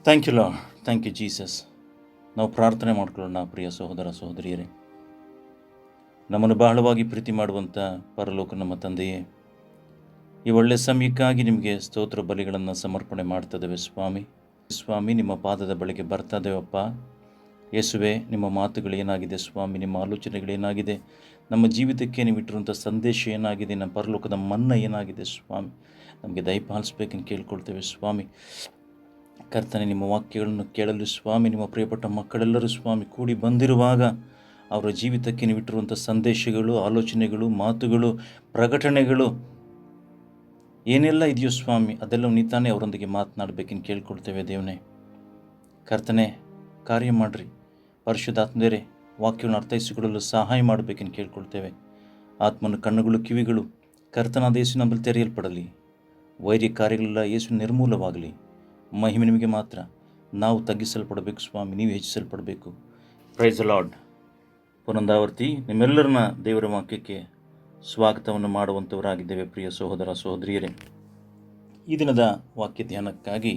Thank you Lord, thank you Jesus. ನಾವು ಪ್ರಾರ್ಥನೆ ಮಾಡ್ಕೊಳ್ಳೋಣ. ಪ್ರಿಯ ಸಹೋದರ ಸಹೋದರಿಯರೇ, ನಮ್ಮನ್ನು ಬಹಳವಾಗಿ ಪ್ರೀತಿ ಮಾಡುವಂಥ ಪರಲೋಕ ನಮ್ಮ ತಂದೆಯೇ, ಈ ಒಳ್ಳೆಯ ಸಮಯಕ್ಕಾಗಿ ನಿಮಗೆ ಸ್ತೋತ್ರ ಬಲಿಗಳನ್ನು ಸಮರ್ಪಣೆ ಮಾಡ್ತಿದ್ದೇವೆ ಸ್ವಾಮಿ. ಸ್ವಾಮಿ, ನಿಮ್ಮ ಪಾದದ ಬಳಿಗೆ ಬರ್ತಾ ಇದ್ದೇವಪ್ಪ. ಯೇಸುವೆ, ನಿಮ್ಮ ಮಾತುಗಳೇನಾಗಿದೆ ಸ್ವಾಮಿ, ನಿಮ್ಮ ಆಲೋಚನೆಗಳೇನಾಗಿದೆ, ನಮ್ಮ ಜೀವಿತಕ್ಕೆ ನೀವು ಇಟ್ಟಿರುವಂಥ ಸಂದೇಶ ಏನಾಗಿದೆ, ನಮ್ಮ ಪರಲೋಕದ ಮನ್ನ ಏನಾಗಿದೆ ಸ್ವಾಮಿ, ನಮಗೆ ದಯಪಾಲಿಸ್ಬೇಕಂತ ಕೇಳ್ಕೊಳ್ತೇವೆ ಸ್ವಾಮಿ. ಕರ್ತನೆ, ನಿಮ್ಮ ವಾಕ್ಯಗಳನ್ನು ಕೇಳಲು ಸ್ವಾಮಿ, ನಿಮ್ಮ ಪ್ರಿಯಪಟ್ಟ ಮಕ್ಕಳೆಲ್ಲರೂ ಸ್ವಾಮಿ ಕೂಡಿ ಬಂದಿರುವಾಗ ಅವರ ಜೀವಿತಕ್ಕೆ ನೀವು ಇಟ್ಟಿರುವಂಥ ಸಂದೇಶಗಳು, ಆಲೋಚನೆಗಳು, ಮಾತುಗಳು, ಪ್ರಕಟಣೆಗಳು ಏನೆಲ್ಲ ಇದೆಯೋ ಸ್ವಾಮಿ, ಅದೆಲ್ಲ ನೀತಾನೆ ಅವರೊಂದಿಗೆ ಮಾತನಾಡಬೇಕೆಂದು ಕೇಳ್ಕೊಳ್ತೇವೆ ದೇವನೇ. ಕರ್ತನೆ, ಕಾರ್ಯ ಮಾಡಿರಿ. ಪರಿಶುದ್ಧಾತ್ಮರೇ, ವಾಕ್ಯವನ್ನು ಅರ್ಥೈಸಿಕೊಳ್ಳಲು ಸಹಾಯ ಮಾಡಬೇಕೆಂದು ಕೇಳ್ಕೊಳ್ತೇವೆ. ಆತ್ಮನ ಕಣ್ಣುಗಳು, ಕಿವಿಗಳು ಕರ್ತನಾದ ಯೇಸು ನಮ್ಮಲ್ಲಿ ತೆರೆಯಲ್ಪಡಲಿ. ವೈರ್ಯ ಕಾರ್ಯಗಳೆಲ್ಲ ಯೇಸು ನಿರ್ಮೂಲವಾಗಲಿ. ಮಹಿಮೆ ನಿಮಗೆ ಮಾತ್ರ. ನಾವು ತಗ್ಗಿಸಲ್ಪಡಬೇಕು ಸ್ವಾಮಿ, ನೀವು ಹೆಚ್ಚಿಸಲ್ಪಡಬೇಕು. Praise the Lord. ಪುನಂದಾವರ್ತಿ ನಿಮ್ಮೆಲ್ಲರನ್ನ ದೇವರ ವಾಕ್ಯಕ್ಕೆ ಸ್ವಾಗತವನ್ನು ಮಾಡುವಂಥವರಾಗಿದ್ದೇವೆ. ಪ್ರಿಯ ಸಹೋದರ ಸಹೋದರಿಯರೇ, ಈ ದಿನದ ವಾಕ್ಯ ಧ್ಯಾನಕ್ಕಾಗಿ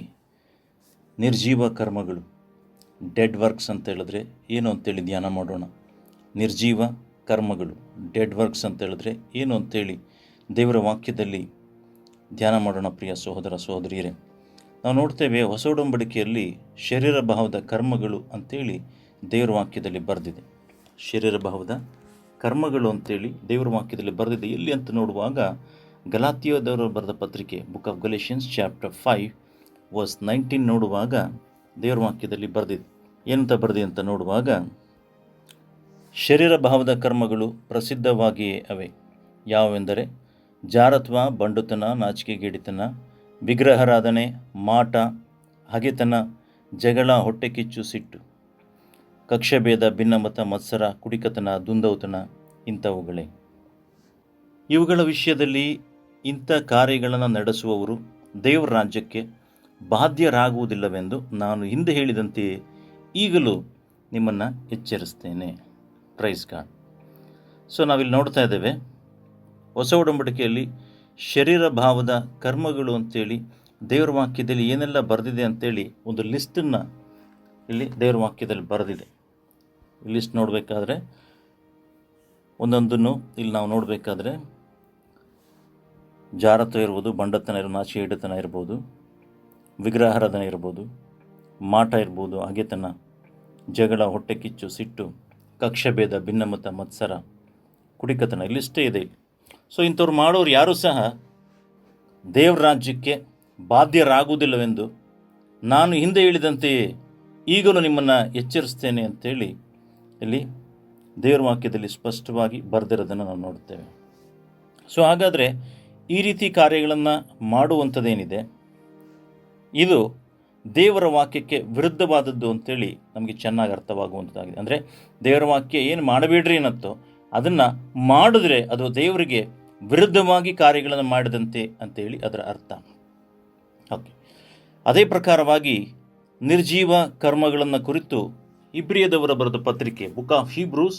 ನಿರ್ಜೀವ ಕರ್ಮಗಳು, ಡೆಡ್ ವರ್ಕ್ಸ್ ಅಂತ ಹೇಳಿದ್ರೆ ಏನು ಅಂತೇಳಿ ಧ್ಯಾನ ಮಾಡೋಣ. ನಿರ್ಜೀವ ಕರ್ಮಗಳು, ಡೆಡ್ ವರ್ಕ್ಸ್ ಅಂತ ಹೇಳಿದ್ರೆ ಏನು ಅಂತೇಳಿ ದೇವರ ವಾಕ್ಯದಲ್ಲಿ ಧ್ಯಾನ ಮಾಡೋಣ. ಪ್ರಿಯ ಸಹೋದರ ಸಹೋದರಿಯರೇ, ನಾವು ನೋಡ್ತೇವೆ ಹೊಸ ಒಡಂಬಡಿಕೆಯಲ್ಲಿ ಶರೀರ ಭಾವದ ಕರ್ಮಗಳು ಅಂತೇಳಿ ದೇವರ ವಾಕ್ಯದಲ್ಲಿ ಬರೆದಿದೆ. ಶರೀರ ಭಾವದ ಕರ್ಮಗಳು ಅಂತೇಳಿ ದೇವರ ವಾಕ್ಯದಲ್ಲಿ ಬರೆದಿದೆ. ಎಲ್ಲಿ ಅಂತ ನೋಡುವಾಗ ಗಲಾತ್ಯದವರು ಬರೆದ ಪತ್ರಿಕೆ, ಬುಕ್ ಆಫ್ ಗಲೇಷಿಯನ್ಸ್ ಚಾಪ್ಟರ್ 5 ನೋಡುವಾಗ ದೇವರ ವಾಕ್ಯದಲ್ಲಿ ಬರೆದಿದೆ. ಏನಂತ ಬರೆದಿದೆ ಅಂತ ನೋಡುವಾಗ, ಶರೀರ ಭಾವದ ಕರ್ಮಗಳು ಪ್ರಸಿದ್ಧವಾಗಿಯೇ ಅವೆ. ಯಾವೆಂದರೆ ಜಾರತ್ವ, ಬಂಡುತನ, ನಾಚಿಕೆಗೇಡಿತನ, ವಿಗ್ರಹಾರಾಧನೆ, ಮಾಟ, ಹಗೆತನ, ಜಗಳ, ಹೊಟ್ಟೆಕಿಚ್ಚು, ಸಿಟ್ಟು, ಕಕ್ಷಭೇದ, ಭಿನ್ನಮತ, ಮತ್ಸರ, ಕುಡಿಕತನ, ದುಂದೌತನ ಇಂಥವುಗಳೇ. ಇವುಗಳ ವಿಷಯದಲ್ಲಿ ಇಂಥ ಕಾರ್ಯಗಳನ್ನು ನಡೆಸುವವರು ದೇವರ ರಾಜ್ಯಕ್ಕೆ ಬಾಧ್ಯರಾಗುವುದಿಲ್ಲವೆಂದು ನಾನು ಹಿಂದೆ ಹೇಳಿದಂತೆಯೇ ಈಗಲೂ ನಿಮ್ಮನ್ನು ಎಚ್ಚರಿಸ್ತೇನೆ. Praise God. ಸೊ ನಾವಿಲ್ಲಿ ನೋಡ್ತಾ ಇದ್ದೇವೆ, ಹೊಸ ಒಡಂಬಡಿಕೆಯಲ್ಲಿ ಶರೀರ ಭಾವದ ಕರ್ಮಗಳು ಅಂತೇಳಿ ದೇವರ ವಾಕ್ಯದಲ್ಲಿ ಏನೆಲ್ಲ ಬರೆದಿದೆ ಅಂತೇಳಿ ಒಂದು ಲಿಸ್ಟನ್ನು ಇಲ್ಲಿ ದೇವರ ವಾಕ್ಯದಲ್ಲಿ ಬರೆದಿದೆ. ಈ ಲಿಸ್ಟ್ ನೋಡಬೇಕಾದ್ರೆ ಒಂದೊಂದನ್ನು ಇಲ್ಲಿ ನಾವು ನೋಡಬೇಕಾದ್ರೆ ಜಾರತ್ವ ಇರ್ಬೋದು, ಬಂಡತನ ಇರ್ಬೋದು, ನಾಚಿಕೆಗೇಡಿತನ ಇರ್ಬೋದು, ವಿಗ್ರಹಾರಾಧನೆ ಇರ್ಬೋದು, ಮಾಟ ಇರ್ಬೋದು, ಹಗೆತನ, ಜಗಳ, ಹೊಟ್ಟೆಕಿಚ್ಚು, ಸಿಟ್ಟು, ಕಕ್ಷಭೇದ, ಭಿನ್ನಮತ, ಮತ್ಸರ, ಕುಡಿಕತನ, ಇಲ್ಲಿಷ್ಟೇ ಇದೆ. ಸೊ ಇಂಥವ್ರು ಮಾಡೋರು ಯಾರೂ ಸಹ ದೇವರ ರಾಜ್ಯಕ್ಕೆ ಬಾಧ್ಯರಾಗುವುದಿಲ್ಲವೆಂದು ನಾನು ಹಿಂದೆ ಹೇಳಿದಂತೆಯೇ ಈಗಲೂ ನಿಮ್ಮನ್ನು ಎಚ್ಚರಿಸ್ತೇನೆ ಅಂತೇಳಿ ಇಲ್ಲಿ ದೇವರ ವಾಕ್ಯದಲ್ಲಿ ಸ್ಪಷ್ಟವಾಗಿ ಬರೆದಿರೋದನ್ನು ನಾವು ನೋಡ್ತೇವೆ. ಸೊ ಹಾಗಾದರೆ ಈ ರೀತಿ ಕಾರ್ಯಗಳನ್ನು ಮಾಡುವಂಥದ್ದೇನಿದೆ, ಇದು ದೇವರ ವಾಕ್ಯಕ್ಕೆ ವಿರುದ್ಧವಾದದ್ದು ಅಂತೇಳಿ ನಮಗೆ ಚೆನ್ನಾಗಿ ಅರ್ಥವಾಗುವಂಥದ್ದಾಗಿದೆ. ಅಂದರೆ ದೇವರ ವಾಕ್ಯ ಏನು ಮಾಡಬೇಡ್ರಿ ಅನ್ನತ್ತೋ ಅದನ್ನು ಮಾಡಿದ್ರೆ ಅದು ದೇವರಿಗೆ ವಿರುದ್ಧವಾಗಿ ಕಾರ್ಯಗಳನ್ನು ಮಾಡಿದಂತೆ ಅಂತೇಳಿ ಅದರ ಅರ್ಥ. ಓಕೆ, ಅದೇ ಪ್ರಕಾರವಾಗಿ ನಿರ್ಜೀವ ಕರ್ಮಗಳನ್ನು ಕುರಿತು ಇಬ್ರಿಯದವರ ಬರೆದ ಪತ್ರಿಕೆ, ಬುಕ್ ಆಫ್ ಹೀಬ್ರೂಸ್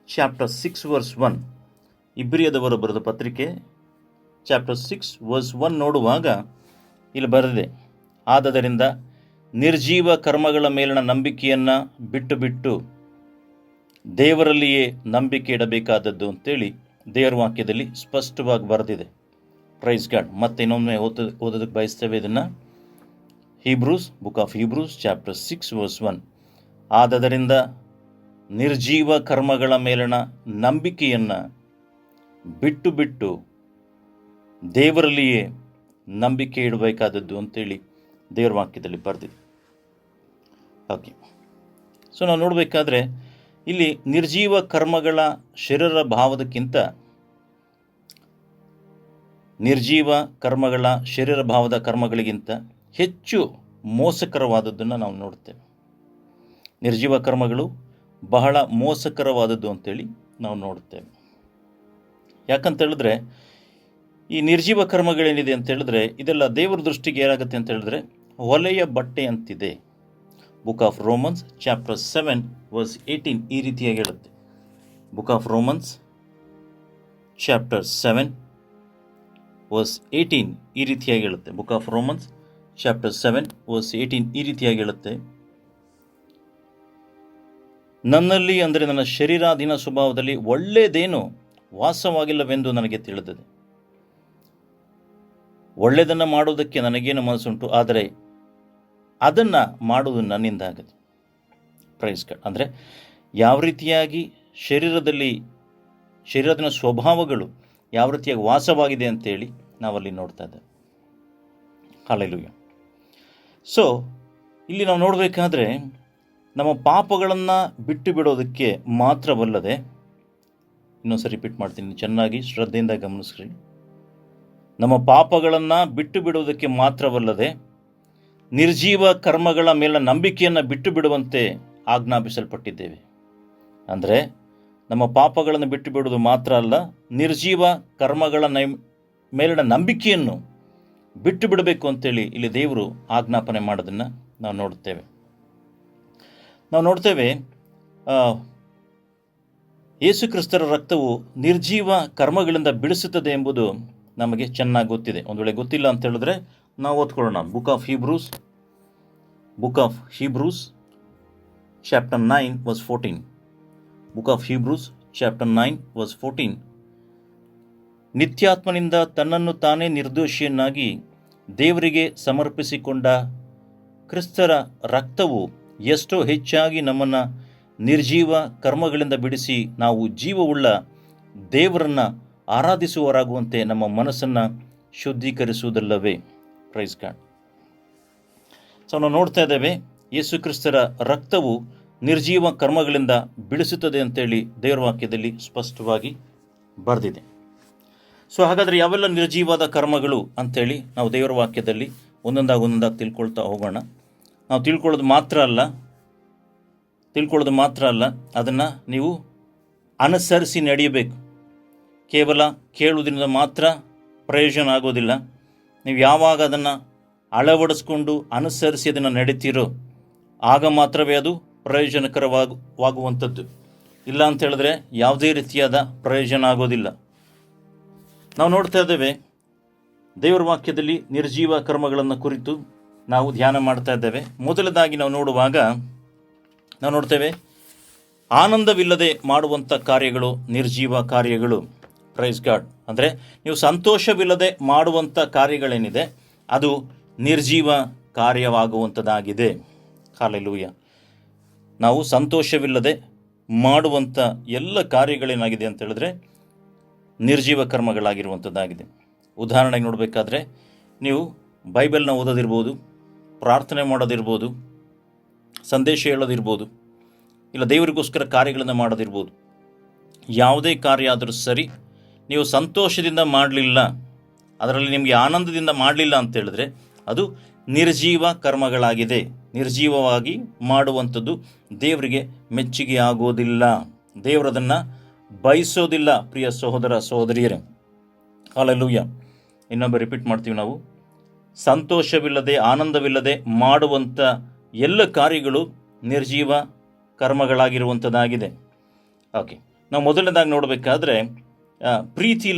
ಚಾಪ್ಟರ್ 6:1, ಇಬ್ರಿಯದವರ ಬರೆದ ಪತ್ರಿಕೆ ಚಾಪ್ಟರ್ 6:1 ನೋಡುವಾಗ ಇಲ್ಲಿ ಬರೆದಿದೆ, ಆದದರಿಂದ ನಿರ್ಜೀವ ಕರ್ಮಗಳ ಮೇಲಿನ ನಂಬಿಕೆಯನ್ನು ಬಿಟ್ಟು ಬಿಟ್ಟು ದೇವರಲ್ಲಿಯೇ ನಂಬಿಕೆ ಇಡಬೇಕಾದದ್ದು ಅಂತೇಳಿ ದೇವರ ವಾಕ್ಯದಲ್ಲಿ ಸ್ಪಷ್ಟವಾಗಿ ಬರೆದಿದೆ. Praise God. ಮತ್ತೆ ಇನ್ನೊಮ್ಮೆ ಓದೋದಕ್ಕೆ ಬಯಸ್ತೇವೆ ಇದನ್ನು. Hebrews, book of Hebrews chapter 6:1, ಆದದರಿಂದ ನಿರ್ಜೀವ ಕರ್ಮಗಳ ಮೇಲಿನ ನಂಬಿಕೆಯನ್ನು ಬಿಟ್ಟು ಬಿಟ್ಟು ದೇವರಲ್ಲಿಯೇ ನಂಬಿಕೆ ಇಡಬೇಕಾದದ್ದು ಅಂತೇಳಿ ದೇವರ ವಾಕ್ಯದಲ್ಲಿ ಬರೆದಿದೆ. ಓಕೆ, ಸೊ ನಾವು ನೋಡಬೇಕಾದ್ರೆ ಇಲ್ಲಿ ನಿರ್ಜೀವ ಕರ್ಮಗಳ ಶರೀರ ಭಾವದಕ್ಕಿಂತ ನಿರ್ಜೀವ ಕರ್ಮಗಳ ಶರೀರ ಭಾವದ ಕರ್ಮಗಳಿಗಿಂತ ಹೆಚ್ಚು ಮೋಸಕರವಾದದ್ದನ್ನು ನಾವು ನೋಡ್ತೇವೆ. ನಿರ್ಜೀವ ಕರ್ಮಗಳು ಬಹಳ ಮೋಸಕರವಾದದ್ದು ಅಂತೇಳಿ ನಾವು ನೋಡ್ತೇವೆ. ಯಾಕಂತ ಹೇಳಿದ್ರೆ ಈ ನಿರ್ಜೀವ ಕರ್ಮಗಳೇನಿದೆ ಅಂತ ಹೇಳಿದ್ರೆ ಇದೆಲ್ಲ ದೇವರ ದೃಷ್ಟಿಗೆ ಏನಾಗುತ್ತೆ ಅಂತ ಹೇಳಿದ್ರೆ ಹೊಲೆಯ ಬಟ್ಟೆ ಅಂತಿದೆ. ಬುಕ್ ಆಫ್ ರೋಮನ್ಸ್ ಚಾಪ್ಟರ್ 7:18 ಈ ರೀತಿಯಾಗಿ ಹೇಳುತ್ತೆ. ಬುಕ್ ಆಫ್ ರೋಮನ್ಸ್ ಚಾಪ್ಟರ್ 7:18 ಈ ರೀತಿಯಾಗಿ ಹೇಳುತ್ತೆ. Book of Romans chapter 7 verse 18 ಈ ರೀತಿಯಾಗಿ ಹೇಳುತ್ತೆ, ನನ್ನಲ್ಲಿ ಅಂದರೆ ನನ್ನ ಶರೀರಾಧೀನ ಸ್ವಭಾವದಲ್ಲಿ ಒಳ್ಳೆಯದೇನು ವಾಸವಾಗಿಲ್ಲವೆಂದು ನನಗೆ ತಿಳಿದಿದೆ. ಒಳ್ಳೆಯದನ್ನು ಮಾಡುವುದಕ್ಕೆ ನನಗೇನು ಮನಸ್ಸುಂಟು, ಆದರೆ ಅದನ್ನು ಮಾಡುವುದು ನನ್ನಿಂದ ಆಗದು. Praise God. ಅಂದರೆ ಯಾವ ರೀತಿಯಾಗಿ ಶರೀರದಿನ ಸ್ವಭಾವಗಳು ಯಾವ ರೀತಿಯಾಗಿ ವಾಸವಾಗಿದೆ ಅಂತೇಳಿ ನಾವಲ್ಲಿ ನೋಡ್ತಾ ಇದ್ದೇವೆ. ಹಲ್ಲೆಲೂಯಾ. ಸೊ ಇಲ್ಲಿ ನಾವು ನೋಡಬೇಕಾದ್ರೆ ನಮ್ಮ ಪಾಪಗಳನ್ನು ಬಿಟ್ಟು ಬಿಡೋದಕ್ಕೆ ಮಾತ್ರವಲ್ಲದೆ, ಇನ್ನೊಂದ್ಸರಿ ರಿಪೀಟ್ ಮಾಡ್ತೀನಿ, ಚೆನ್ನಾಗಿ ಶ್ರದ್ಧೆಯಿಂದ ಗಮನಿಸ್ರಿ. ನಮ್ಮ ಪಾಪಗಳನ್ನು ಬಿಟ್ಟು ಬಿಡುವುದಕ್ಕೆ ಮಾತ್ರವಲ್ಲದೆ ನಿರ್ಜೀವ ಕರ್ಮಗಳ ಮೇಲಿನ ನಂಬಿಕೆಯನ್ನು ಬಿಟ್ಟು ಬಿಡುವಂತೆ ಆಜ್ಞಾಪಿಸಲ್ಪಟ್ಟಿದ್ದೇವೆ. ಅಂದರೆ ನಮ್ಮ ಪಾಪಗಳನ್ನು ಬಿಟ್ಟು ಬಿಡುವುದು ಮಾತ್ರ ಅಲ್ಲ, ನಿರ್ಜೀವ ಕರ್ಮಗಳ ಮೇಲಿನ ನಂಬಿಕೆಯನ್ನು ಬಿಟ್ಟು ಬಿಡಬೇಕು ಅಂತೇಳಿ ಇಲ್ಲಿ ದೇವರು ಆಜ್ಞಾಪನೆ ಮಾಡೋದನ್ನು ನಾವು ನೋಡ್ತೇವೆ. ಯೇಸು ಕ್ರಿಸ್ತರ ರಕ್ತವು ನಿರ್ಜೀವ ಕರ್ಮಗಳಿಂದ ಬಿಡಿಸುತ್ತದೆ ಎಂಬುದು ನಮಗೆ ಚೆನ್ನಾಗಿ ಗೊತ್ತಿದೆ. ಒಂದು ವೇಳೆ ಗೊತ್ತಿಲ್ಲ ಅಂತ ಹೇಳಿದ್ರೆ ನಾವು ಓದ್ಕೊಳ್ಳೋಣ. Book of Hebrews chapter 9 verse 14. Book of Hebrews chapter 9 verse 14. ನಿತ್ಯಾತ್ಮನಿಂದ ತನ್ನನ್ನು ತಾನೇ ನಿರ್ದೋಷಿಯನ್ನಾಗಿ ದೇವರಿಗೆ ಸಮರ್ಪಿಸಿಕೊಂಡ ಕ್ರಿಸ್ತರ ರಕ್ತವು ಎಷ್ಟೋ ಹೆಚ್ಚಾಗಿ ನಮ್ಮನ್ನು ನಿರ್ಜೀವ ಕರ್ಮಗಳಿಂದ ಬಿಡಿಸಿ ನಾವು ಜೀವವುಳ್ಳ ದೇವರನ್ನು ಆರಾಧಿಸುವವರಾಗುವಂತೆ ನಮ್ಮ ಮನಸ್ಸನ್ನು ಶುದ್ಧೀಕರಿಸುವುದಲ್ಲವೇ. Praise God. ಸೊ ನಾವು ನೋಡ್ತಾ ಇದ್ದೇವೆ, ಯೇಸು ಕ್ರಿಸ್ತರ ರಕ್ತವು ನಿರ್ಜೀವ ಕರ್ಮಗಳಿಂದ ಬಿಡಿಸುತ್ತದೆ ಅಂತೇಳಿ ದೇವರ ವಾಕ್ಯದಲ್ಲಿ ಸ್ಪಷ್ಟವಾಗಿ ಬರೆದಿದೆ. ಸೊ ಹಾಗಾದರೆ ಯಾವೆಲ್ಲ ನಿರ್ಜೀವಾದ ಕರ್ಮಗಳು ಅಂಥೇಳಿ ನಾವು ದೇವರ ವಾಕ್ಯದಲ್ಲಿ ಒಂದೊಂದಾಗಿ ತಿಳ್ಕೊಳ್ತಾ ಹೋಗೋಣ. ನಾವು ತಿಳ್ಕೊಳ್ಳೋದು ಮಾತ್ರ ಅಲ್ಲ, ಅದನ್ನು ನೀವು ಅನುಸರಿಸಿ ನಡೆಯಬೇಕು. ಕೇವಲ ಕೇಳುವುದರಿಂದ ಮಾತ್ರ ಪ್ರಯೋಜನ ಆಗೋದಿಲ್ಲ. ನೀವು ಯಾವಾಗ ಅದನ್ನು ಅಳವಡಿಸ್ಕೊಂಡು ಅನುಸರಿಸಿ ಅದನ್ನು ನಡೀತೀರೋ ಆಗ ಮಾತ್ರವೇ ಅದು ಪ್ರಯೋಜನಕರವಾಗುವಂಥದ್ದು. ಇಲ್ಲ ಅಂತ ಹೇಳಿದ್ರೆ ಯಾವುದೇ ರೀತಿಯಾದ ಪ್ರಯೋಜನ ಆಗೋದಿಲ್ಲ. ನಾವು ನೋಡ್ತಾ ಇದ್ದೇವೆ, ದೇವರ ವಾಕ್ಯದಲ್ಲಿ ನಿರ್ಜೀವ ಕರ್ಮಗಳನ್ನು ಕುರಿತು ನಾವು ಧ್ಯಾನ ಮಾಡ್ತಾ ಇದ್ದೇವೆ. ಮೊದಲದಾಗಿ ನಾವು ನೋಡ್ತೇವೆ, ಆನಂದವಿಲ್ಲದೆ ಮಾಡುವಂಥ ಕಾರ್ಯಗಳು ನಿರ್ಜೀವ ಕಾರ್ಯಗಳು. Praise God. ಅಂದರೆ ನೀವು ಸಂತೋಷವಿಲ್ಲದೆ ಮಾಡುವಂಥ ಕಾರ್ಯಗಳೇನಿದೆ ಅದು ನಿರ್ಜೀವ ಕಾರ್ಯವಾಗುವಂಥದ್ದಾಗಿದೆ. ಹಲ್ಲೆಲೂಯಾ. ನಾವು ಸಂತೋಷವಿಲ್ಲದೆ ಮಾಡುವಂಥ ಎಲ್ಲ ಕಾರ್ಯಗಳೇನಾಗಿದೆ ಅಂತ ಹೇಳಿದ್ರೆ ನಿರ್ಜೀವ ಕರ್ಮಗಳಾಗಿರುವಂಥದ್ದಾಗಿದೆ. ಉದಾಹರಣೆಗೆ ನೋಡಬೇಕಾದ್ರೆ ನೀವು ಬೈಬಲ್ನ ಓದೋದಿರ್ಬೋದು, ಪ್ರಾರ್ಥನೆ ಮಾಡೋದಿರ್ಬೋದು, ಸಂದೇಶ ಹೇಳೋದಿರ್ಬೋದು, ಇಲ್ಲ ದೇವರಿಗೋಸ್ಕರ ಕಾರ್ಯಗಳನ್ನು ಮಾಡೋದಿರ್ಬೋದು. ಯಾವುದೇ ಕಾರ್ಯ ಆದರೂ ಸರಿ, ನೀವು ಸಂತೋಷದಿಂದ ಮಾಡಲಿಲ್ಲ, ಅದರಲ್ಲಿ ನಿಮಗೆ ಆನಂದದಿಂದ ಮಾಡಲಿಲ್ಲ ಅಂತ ಹೇಳಿದ್ರೆ ಅದು ನಿರ್ಜೀವ ಕರ್ಮಗಳಾಗಿದೆ. ನಿರ್ಜೀವವಾಗಿ ಮಾಡುವಂಥದ್ದು ದೇವರಿಗೆ ಮೆಚ್ಚುಗೆ ಆಗೋದಿಲ್ಲ, ದೇವರದನ್ನು ಬಯಸೋದಿಲ್ಲ. ಪ್ರಿಯ ಸಹೋದರ ಸಹೋದರಿಯರೇ, ಹಲ್ಲೆಲೂಯಾ. ಇನ್ನೊಬ್ಬ ರಿಪೀಟ್ ಮಾಡ್ತೀವಿ ನಾವು, ಸಂತೋಷವಿಲ್ಲದೆ ಆನಂದವಿಲ್ಲದೆ ಮಾಡುವಂಥ ಎಲ್ಲ ಕಾರ್ಯಗಳು ನಿರ್ಜೀವ ಕರ್ಮಗಳಾಗಿರುವಂಥದ್ದಾಗಿದೆ. ಓಕೆ, ನಾವು ಮೊದಲನೇದಾಗಿ ನೋಡಬೇಕಾದ್ರೆ ಪ್ರೀತಿ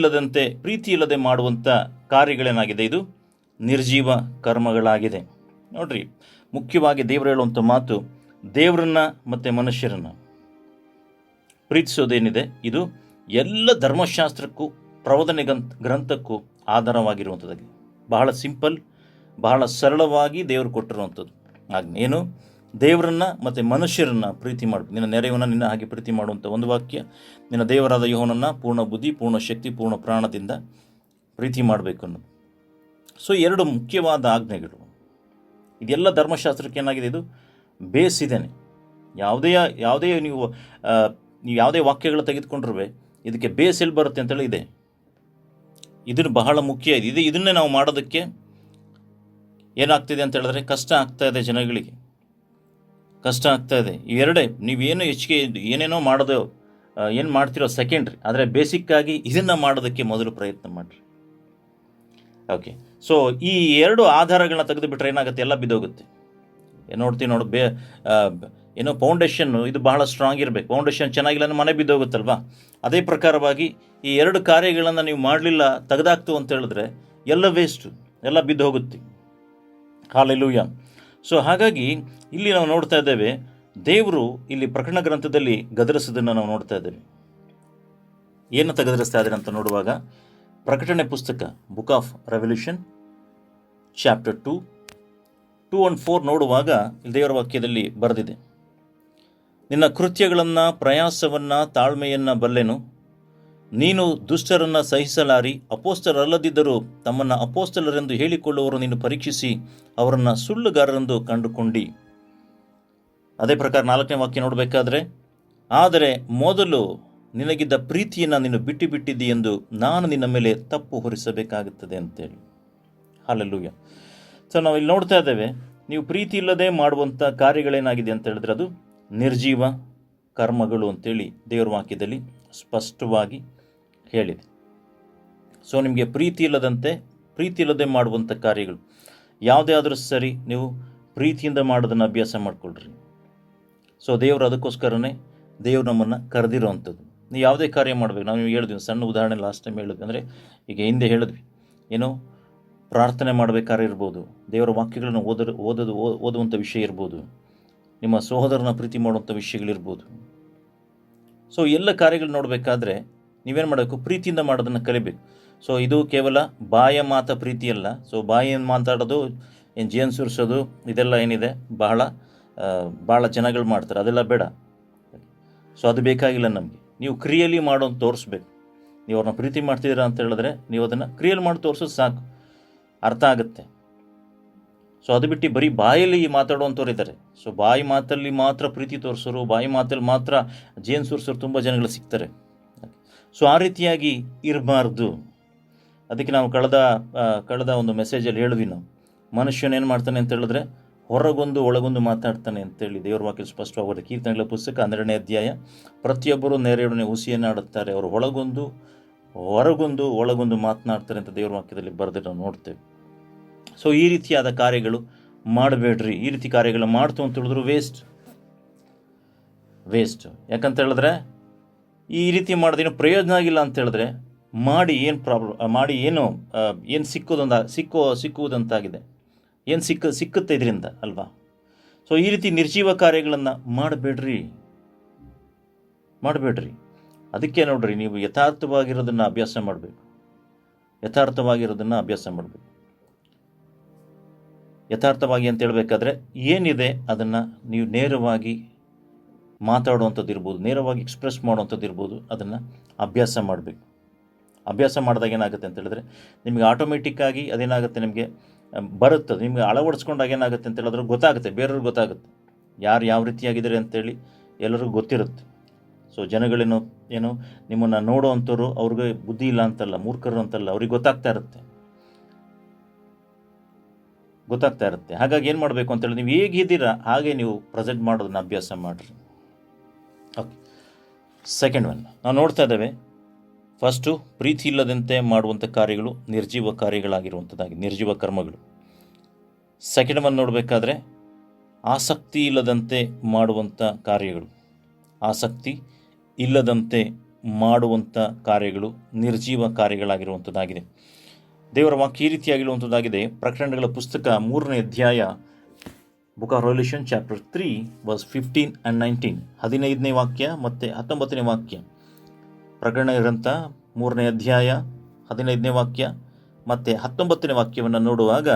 ಇಲ್ಲದೆ ಮಾಡುವಂಥ ಕಾರ್ಯಗಳೇನಾಗಿದೆ, ಇದು ನಿರ್ಜೀವ ಕರ್ಮಗಳಾಗಿದೆ. ನೋಡ್ರಿ, ಮುಖ್ಯವಾಗಿ ದೇವರು ಹೇಳುವಂಥ ಮಾತು, ದೇವರನ್ನ ಮತ್ತು ಮನುಷ್ಯರನ್ನು ಪ್ರೀತಿಸೋದೇನಿದೆ ಇದು ಎಲ್ಲ ಧರ್ಮಶಾಸ್ತ್ರಕ್ಕೂ ಪ್ರಬೋಧನೆ ಗ್ರಂಥಕ್ಕೂ ಆಧಾರವಾಗಿರುವಂಥದ್ದಾಗಿದೆ. ಬಹಳ ಸಿಂಪಲ್, ಬಹಳ ಸರಳವಾಗಿ ದೇವರು ಕೊಟ್ಟಿರುವಂಥದ್ದು ಆಜ್ಞೆ ಏನು, ದೇವರನ್ನು ಮತ್ತು ಮನುಷ್ಯರನ್ನು ಪ್ರೀತಿ ಮಾಡಬೇಕು. ನಿನ್ನ ನೆರೆಯವನ್ನ ನಿನ್ನ ಹಾಗೆ ಪ್ರೀತಿ ಮಾಡುವಂಥ ಒಂದು ವಾಕ್ಯ, ನಿನ್ನ ದೇವರಾದ ಯೆಹೋವನನ್ನು ಪೂರ್ಣ ಬುದ್ಧಿ, ಪೂರ್ಣ ಶಕ್ತಿ, ಪೂರ್ಣ ಪ್ರಾಣದಿಂದ ಪ್ರೀತಿ ಮಾಡಬೇಕು ಅನ್ನೋದು. ಸೊ ಎರಡು ಮುಖ್ಯವಾದ ಆಜ್ಞೆಗಳು. ಇದೆಲ್ಲ ಧರ್ಮಶಾಸ್ತ್ರಕ್ಕೆ ಏನಾಗಿದೆ, ಇದು ಬೇಸ್ ಇದೇನೆ. ಯಾವುದೇ ನೀವು ಯಾವುದೇ ವಾಕ್ಯಗಳು ತೆಗೆದುಕೊಂಡ್ರೂ ಇದಕ್ಕೆ ಬೇಸ್ ಎಲ್ಲಿ ಬರುತ್ತೆ ಅಂತೇಳಿ ಇದೆ. ಇದನ್ನು ಬಹಳ ಮುಖ್ಯ ಇದೆ. ಇದನ್ನೇ ನಾವು ಮಾಡೋದಕ್ಕೆ ಏನಾಗ್ತಿದೆ ಅಂತ ಹೇಳಿದ್ರೆ ಕಷ್ಟ ಆಗ್ತಾ ಇದೆ, ಜನಗಳಿಗೆ ಕಷ್ಟ ಆಗ್ತಾ ಇದೆ. ಇವೆರಡೇ, ನೀವೇನು ಹೆಚ್ಚಿಗೆ ಏನೇನೋ ಮಾಡೋದು ಏನು ಮಾಡ್ತಿರೋ ಸೆಕೆಂಡ್ರಿ, ಆದರೆ ಬೇಸಿಕ್ಕಾಗಿ ಇದನ್ನು ಮಾಡೋದಕ್ಕೆ ಮೊದಲು ಪ್ರಯತ್ನ ಮಾಡಿರಿ. ಓಕೆ, ಸೊ ಈ ಎರಡು ಆಧಾರಗಳನ್ನ ತೆಗೆದುಬಿಟ್ರೆ ಏನಾಗುತ್ತೆ, ಎಲ್ಲ ಬಿದ್ದೋಗುತ್ತೆ. ನೋಡು ಏನೋ ಫೌಂಡೇಶನ್ನು ಇದು ಬಹಳ ಸ್ಟ್ರಾಂಗ್ ಇರಬೇಕು. ಫೌಂಡೇಶನ್ ಚೆನ್ನಾಗಿಲ್ಲ ಅಂದ್ರೆ ಮನೆ ಬಿದ್ದೋಗುತ್ತಲ್ವಾ. ಅದೇ ಪ್ರಕಾರವಾಗಿ ಈ ಎರಡು ಕಾರ್ಯಗಳನ್ನು ನೀವು ಮಾಡಲಿಲ್ಲ, ತೆಗೆದಾಕ್ತು ಅಂತ ಹೇಳಿದ್ರೆ ಎಲ್ಲ ವೇಸ್ಟು, ಎಲ್ಲ ಬಿದ್ದು ಹೋಗುತ್ತೆ. ಹಾಲೆಲೂಯ. ಸೊ ಹಾಗಾಗಿ ಇಲ್ಲಿ ನಾವು ನೋಡ್ತಾ ಇದ್ದೇವೆ, ದೇವರು ಇಲ್ಲಿ ಪ್ರಕಟಣಾ ಗ್ರಂಥದಲ್ಲಿ ಗದರಿಸೋದನ್ನು ನಾವು ನೋಡ್ತಾ ಇದ್ದೇವೆ. ಏನಂತ ಗದರಿಸ್ತಾ ಇದ್ದಾರೆ ಅಂತ ನೋಡುವಾಗ, ಪ್ರಕಟಣೆ ಪುಸ್ತಕ book of Revelation chapter 2 and 4 ನೋಡುವಾಗ ದೇವರ ವಾಕ್ಯದಲ್ಲಿ ಬರೆದಿದೆ, ನಿನ್ನ ಕೃತ್ಯಗಳನ್ನು, ಪ್ರಯಾಸವನ್ನು, ತಾಳ್ಮೆಯನ್ನು ಬಲ್ಲೆನು. ನೀನು ದುಷ್ಟರನ್ನು ಸಹಿಸಲಾರಿ, ಅಪೋಸ್ತಲರಲ್ಲದಿದ್ದರೂ ತಮ್ಮನ್ನು ಅಪೋಸ್ತಲರೆಂದು ಹೇಳಿಕೊಳ್ಳುವವರು ನೀನು ಪರೀಕ್ಷಿಸಿ ಅವರನ್ನು ಸುಳ್ಳುಗಾರರೆಂದು ಕಂಡುಕೊಂಡಿ. ಅದೇ ಪ್ರಕಾರ 4ನೇ ವಾಕ್ಯ ನೋಡಬೇಕಾದ್ರೆ, ಆದರೆ ಮೊದಲು ನಿನಗಿದ್ದ ಪ್ರೀತಿಯನ್ನು ನೀನು ಬಿಟ್ಟಿದ್ದಿ ಎಂದು ನಾನು ನಿನ್ನ ಮೇಲೆ ತಪ್ಪು ಹೊರಿಸಬೇಕಾಗುತ್ತದೆ ಅಂತೇಳಿ. ಹಾಲೆಲೂಯ. ಸೊ ನಾವು ಇಲ್ಲಿ ನೋಡ್ತಾ ಇದ್ದೇವೆ, ನೀವು ಪ್ರೀತಿ ಇಲ್ಲದೆ ಮಾಡುವಂಥ ಕಾರ್ಯಗಳೇನಾಗಿದೆ ಅಂತ ಹೇಳಿದ್ರೆ ಅದು ನಿರ್ಜೀವ ಕರ್ಮಗಳು ಅಂತೇಳಿ ದೇವರ ವಾಕ್ಯದಲ್ಲಿ ಸ್ಪಷ್ಟವಾಗಿ ಹೇಳಿದೆ. ಸೊ ನಿಮಗೆ ಪ್ರೀತಿ ಇಲ್ಲದೆ ಮಾಡುವಂಥ ಕಾರ್ಯಗಳು ಯಾವುದೇ ಆದರೂ ಸರಿ, ನೀವು ಪ್ರೀತಿಯಿಂದ ಮಾಡೋದನ್ನು ಅಭ್ಯಾಸ ಮಾಡಿಕೊಳ್ಳ್ರಿ. ಸೊ ದೇವರು ಅದಕ್ಕೋಸ್ಕರನೇ ದೇವರು ನಮ್ಮನ್ನು ಕರೆದಿರೋವಂಥದ್ದು. ನೀವು ಯಾವುದೇ ಕಾರ್ಯ ಮಾಡಬೇಕು. ನಾವು ನೀವು ಹೇಳಿದ್ವಿ, ಸಣ್ಣ ಉದಾಹರಣೆ ಲಾಸ್ಟ್ ಟೈಮ್ ಹೇಳಿದ್ವಿ, ಅಂದರೆ ಈಗ ಹಿಂದೆ ಹೇಳಿದ್ವಿ, ಏನೋ ಪ್ರಾರ್ಥನೆ ಮಾಡಬೇಕಾದ್ರೆ ಇರ್ಬೋದು, ದೇವರ ವಾಕ್ಯಗಳನ್ನು ಓದುವಂಥ ವಿಷಯ ಇರ್ಬೋದು, ನಿಮ್ಮ ಸಹೋದರನ ಪ್ರೀತಿ ಮಾಡುವಂಥ ವಿಷಯಗಳಿರ್ಬೋದು. ಸೊ ಎಲ್ಲ ಕಾರ್ಯಗಳು ನೋಡಬೇಕಾದ್ರೆ ನೀವೇನು ಮಾಡಬೇಕು? ಪ್ರೀತಿಯಿಂದ ಮಾಡೋದನ್ನು ಕಲಿಬೇಕು. ಸೊ ಇದು ಕೇವಲ ಬಾಯ ಮಾತ ಪ್ರೀತಿ ಅಲ್ಲ. ಸೊ ಬಾಯಿಯನ್ನು ಮಾತಾಡೋದು, ಏನು ಜೇನು ಸುರಿಸೋದು, ಇದೆಲ್ಲ ಏನಿದೆ ಭಾಳ ಜನಗಳು ಮಾಡ್ತಾರೆ, ಅದೆಲ್ಲ ಬೇಡ. ಸೊ ಅದು ಬೇಕಾಗಿಲ್ಲ ನಮಗೆ. ನೀವು ಕ್ರಿಯೆಯಲ್ಲಿ ಮಾಡೋದು ತೋರಿಸ್ಬೇಕು. ನೀವು ಅವ್ರನ್ನ ಪ್ರೀತಿ ಮಾಡ್ತಿದ್ದೀರಾ ಅಂತ ಹೇಳಿದ್ರೆ ನೀವು ಅದನ್ನು ಕ್ರಿಯೆಯಲ್ಲಿ ಮಾಡಿ ತೋರಿಸೋದು ಸಾಕು, ಅರ್ಥ ಆಗುತ್ತೆ. ಸೊ ಅದು ಬಿಟ್ಟು ಬರೀ ಬಾಯಲ್ಲಿ ಮಾತಾಡುವಂಥವ್ರು ಇದ್ದಾರೆ. ಸೊ ಬಾಯಿ ಮಾತಲ್ಲಿ ಮಾತ್ರ ಪ್ರೀತಿ ತೋರಿಸೋರು, ಬಾಯಿ ಮಾತಲ್ಲಿ ಮಾತ್ರ ಜೇನು ಸುರಿಸೋರು ತುಂಬ ಜನಗಳು ಸಿಗ್ತಾರೆ. ಸೊ ಆ ರೀತಿಯಾಗಿ ಇರಬಾರ್ದು. ಅದಕ್ಕೆ ನಾವು ಕಳೆದ ಒಂದು ಮೆಸೇಜಲ್ಲಿ ಹೇಳಿದ್ವಿ, ನಾವು ಮನುಷ್ಯನೇನು ಮಾಡ್ತಾನೆ ಅಂತ ಹೇಳಿದ್ರೆ ಹೊರಗೊಂದು ಒಳಗೊಂದು ಮಾತಾಡ್ತಾನೆ ಅಂತೇಳಿ ದೇವರ ವಾಕ್ಯ ಸ್ಪಷ್ಟವಾಗಿದೆ. ಕೀರ್ತನೆಗಳ ಪುಸ್ತಕ 12ನೇ ಅಧ್ಯಾಯ, ಪ್ರತಿಯೊಬ್ಬರು ನೆರೆಯೊಡನೆ ಹುಸಿಯನ್ನಾಡುತ್ತಾರೆ, ಅವರು ಹೊರಗೊಂದು ಒಳಗೊಂದು ಮಾತನಾಡ್ತಾರೆ ಅಂತ ದೇವರ ವಾಕ್ಯದಲ್ಲಿ ಬರೆದು ನಾವು ನೋಡ್ತೇವೆ. ಸೊ ಈ ರೀತಿಯಾದ ಕಾರ್ಯಗಳು ಮಾಡಬೇಡ್ರಿ. ಈ ರೀತಿ ಕಾರ್ಯಗಳು ಮಾಡ್ತು ಅಂತ ಹೇಳಿದ್ರು ವೇಸ್ಟ್. ಯಾಕಂತ ಹೇಳಿದ್ರೆ ಈ ರೀತಿ ಮಾಡೋದೇನು ಪ್ರಯೋಜನ ಆಗಿಲ್ಲ ಅಂತ ಹೇಳಿದ್ರೆ ಮಾಡಿ ಏನು ಸಿಕ್ಕುವುದಂತಾಗಿದೆ, ಏನು ಸಿಕ್ಕುತ್ತೆ ಇದರಿಂದ ಅಲ್ವಾ? ಸೊ ಈ ರೀತಿ ನಿರ್ಜೀವ ಕಾರ್ಯಗಳನ್ನು ಮಾಡಬೇಡ್ರಿ. ಅದಕ್ಕೆ ನೋಡ್ರಿ, ನೀವು ಯಥಾರ್ಥವಾಗಿರೋದನ್ನು ಅಭ್ಯಾಸ ಮಾಡಬೇಕು. ಯಥಾರ್ಥವಾಗಿ ಅಂತ ಹೇಳಬೇಕಾದ್ರೆ ಏನಿದೆ ಅದನ್ನು ನೀವು ನೇರವಾಗಿ ಮಾತಾಡುವಂಥದ್ದು ಇರ್ಬೋದು, ನೇರವಾಗಿ ಎಕ್ಸ್ಪ್ರೆಸ್ ಮಾಡುವಂಥದ್ದು ಇರ್ಬೋದು, ಅದನ್ನು ಅಭ್ಯಾಸ ಮಾಡಬೇಕು. ಅಭ್ಯಾಸ ಮಾಡಿದಾಗ ಏನಾಗುತ್ತೆ ಅಂತ ಹೇಳಿದ್ರೆ ನಿಮಗೆ ಆಟೋಮೆಟಿಕ್ಕಾಗಿ ಅದೇನಾಗುತ್ತೆ, ನಿಮಗೆ ಬರುತ್ತದೆ. ನಿಮಗೆ ಅಳವಡಿಸ್ಕೊಂಡಾಗ ಏನಾಗುತ್ತೆ ಅಂತ ಹೇಳಿದ್ರೆ ಗೊತ್ತಾಗುತ್ತೆ, ಬೇರೆಯವ್ರಿಗೆ ಗೊತ್ತಾಗುತ್ತೆ ಯಾರು ಯಾವ ರೀತಿಯಾಗಿದ್ದಾರೆ ಅಂತೇಳಿ ಎಲ್ಲರಿಗೂ ಗೊತ್ತಿರುತ್ತೆ. ಸೊ ಜನಗಳೇನೋ ನಿಮ್ಮನ್ನು ನೋಡೋವಂಥವ್ರು ಅವ್ರಿಗೆ ಬುದ್ಧಿ ಇಲ್ಲ ಅಂತಲ್ಲ, ಮೂರ್ಖರು ಅಂತಲ್ಲ, ಅವ್ರಿಗೆ ಗೊತ್ತಾಗ್ತಾ ಇರುತ್ತೆ. ಹಾಗಾಗಿ ಏನು ಮಾಡಬೇಕು ಅಂತೇಳಿ, ನೀವು ಹೇಗಿದ್ದೀರಾ ಹಾಗೆ ನೀವು ಪ್ರೆಸೆಂಟ್ ಮಾಡೋದನ್ನ ಅಭ್ಯಾಸ ಮಾಡಿರಿ. ಓಕೆ, ಸೆಕೆಂಡ್ ಒನ್ ನಾವು ನೋಡ್ತಾ ಇದ್ದೇವೆ. ಫಸ್ಟು ಪ್ರೀತಿ ಇಲ್ಲದಂತೆ ಮಾಡುವಂಥ ಕಾರ್ಯಗಳು ನಿರ್ಜೀವ ಕಾರ್ಯಗಳಾಗಿರುವಂಥದ್ದಾಗಿ, ನಿರ್ಜೀವ ಕರ್ಮಗಳು. ಸೆಕೆಂಡ್ ಒನ್ ನೋಡಬೇಕಾದ್ರೆ ಆಸಕ್ತಿ ಇಲ್ಲದಂತೆ ಮಾಡುವಂಥ ಕಾರ್ಯಗಳು ನಿರ್ಜೀವ ಕಾರ್ಯಗಳಾಗಿರುವಂಥದ್ದಾಗಿದೆ. ದೇವರ ವಾಕ್ಯ ಈ ರೀತಿಯಾಗಿರುವಂಥದ್ದಾಗಿದೆ. ಪ್ರಕಟಣೆಗಳ ಪುಸ್ತಕ 3ನೇ ಅಧ್ಯಾಯ, book of Revelation chapter 3 verse 15 and 19, 15ನೇ ವಾಕ್ಯ ಮತ್ತು 19ನೇ ವಾಕ್ಯ. ಪ್ರಕಟಣೆ ಗ್ರಂಥ 3ನೇ ಅಧ್ಯಾಯ 15ನೇ ವಾಕ್ಯ ಮತ್ತು 19ನೇ ವಾಕ್ಯವನ್ನು ನೋಡುವಾಗ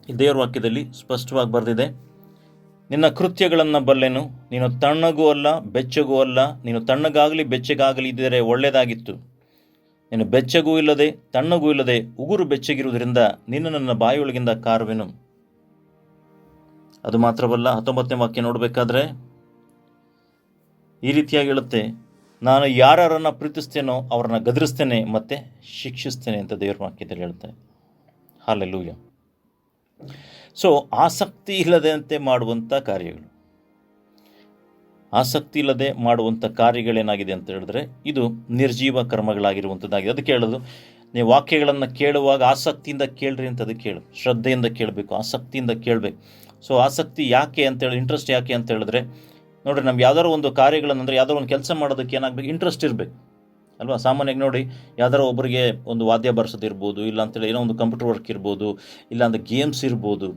ಈ ದೇವರ ವಾಕ್ಯದಲ್ಲಿ ಸ್ಪಷ್ಟವಾಗಿ ಬರೆದಿದೆ, ನಿನ್ನ ಕೃತ್ಯಗಳನ್ನು ಬಲ್ಲೆನು, ನೀನು ತಣ್ಣಗೂ ಅಲ್ಲ ಬೆಚ್ಚಗೂ ಅಲ್ಲ. ನೀನು ತಣ್ಣಗಾಗಲಿ ಬೆಚ್ಚಗಾಗಲಿ ಇದ್ದರೆ ಒಳ್ಳೆಯದಾಗಿತ್ತು. ನೀನು ಬೆಚ್ಚಗೂ ಇಲ್ಲದೆ ತಣ್ಣಗೂ ಇಲ್ಲದೆ ಉಗುರು ಬೆಚ್ಚಗಿರುವುದರಿಂದ ನಿನ್ನ ನನ್ನ ಬಾಯಿಯೊಳಗಿಂದ ಕಾರುವೆನು. ಅದು ಮಾತ್ರವಲ್ಲ, 19ನೇ ವಾಕ್ಯ ನೋಡಬೇಕಾದ್ರೆ ಈ ರೀತಿಯಾಗಿ ಹೇಳುತ್ತೆ, ನಾನು ಯಾರನ್ನು ಪ್ರೀತಿಸ್ತೇನೋ ಅವರನ್ನು ಗದರಿಸ್ತೇನೆ ಮತ್ತು ಶಿಕ್ಷಿಸ್ತೇನೆ ಅಂತ ದೇವರ ವಾಕ್ಯದಲ್ಲಿ ಹೇಳ್ತಾರೆ. ಹಾಲೆಲೂಯ. ಸೊ ಆಸಕ್ತಿ ಇಲ್ಲದಂತೆ ಮಾಡುವಂಥ ಕಾರ್ಯಗಳೇನಾಗಿದೆ ಅಂತ ಹೇಳಿದ್ರೆ ಇದು ನಿರ್ಜೀವ ಕರ್ಮಗಳಾಗಿರುವಂಥದ್ದಾಗಿದೆ. ಅದಕ್ಕೆ ಹೇಳೋದು, ನೀವು ವಾಕ್ಯಗಳನ್ನು ಕೇಳುವಾಗ ಆಸಕ್ತಿಯಿಂದ ಕೇಳ್ರಿ ಅಂತ ಅದಕ್ಕೆ ಹೇಳು. ಶ್ರದ್ಧೆಯಿಂದ ಕೇಳಬೇಕು, ಆಸಕ್ತಿಯಿಂದ ಕೇಳಬೇಕು. ಸೊ ಆಸಕ್ತಿ ಯಾಕೆ ಅಂತೇಳಿ, ಇಂಟ್ರೆಸ್ಟ್ ಯಾಕೆ ಅಂತ ಹೇಳಿದ್ರೆ ನೋಡಿರಿ, ನಮ್ಗೆ ಯಾವ್ದಾದ್ರು ಒಂದು ಕಾರ್ಯಗಳನ್ನು, ಅಂದರೆ ಯಾವ್ದಾದ್ರು ಒಂದು ಕೆಲಸ ಮಾಡೋದಕ್ಕೆ ಏನಾಗಬೇಕು, ಇಂಟ್ರೆಸ್ಟ್ ಇರಬೇಕು. ಅಲ್ವಾ? ಸಾಮಾನ್ಯವಾಗಿ ನೋಡಿ, ಯಾವ್ದಾರ ಒಬ್ಬರಿಗೆ ಒಂದು ವಾದ್ಯ ಬರ್ಸೋದಿರ್ಬೋದು, ಇಲ್ಲ ಅಂತೇಳಿ ಏನೋ ಒಂದು ಕಂಪ್ಯೂಟರ್ ವರ್ಕ್ ಇರ್ಬೋದು, ಇಲ್ಲ ಅಂದರೆ ಗೇಮ್ಸ್ ಇರ್ಬೋದು,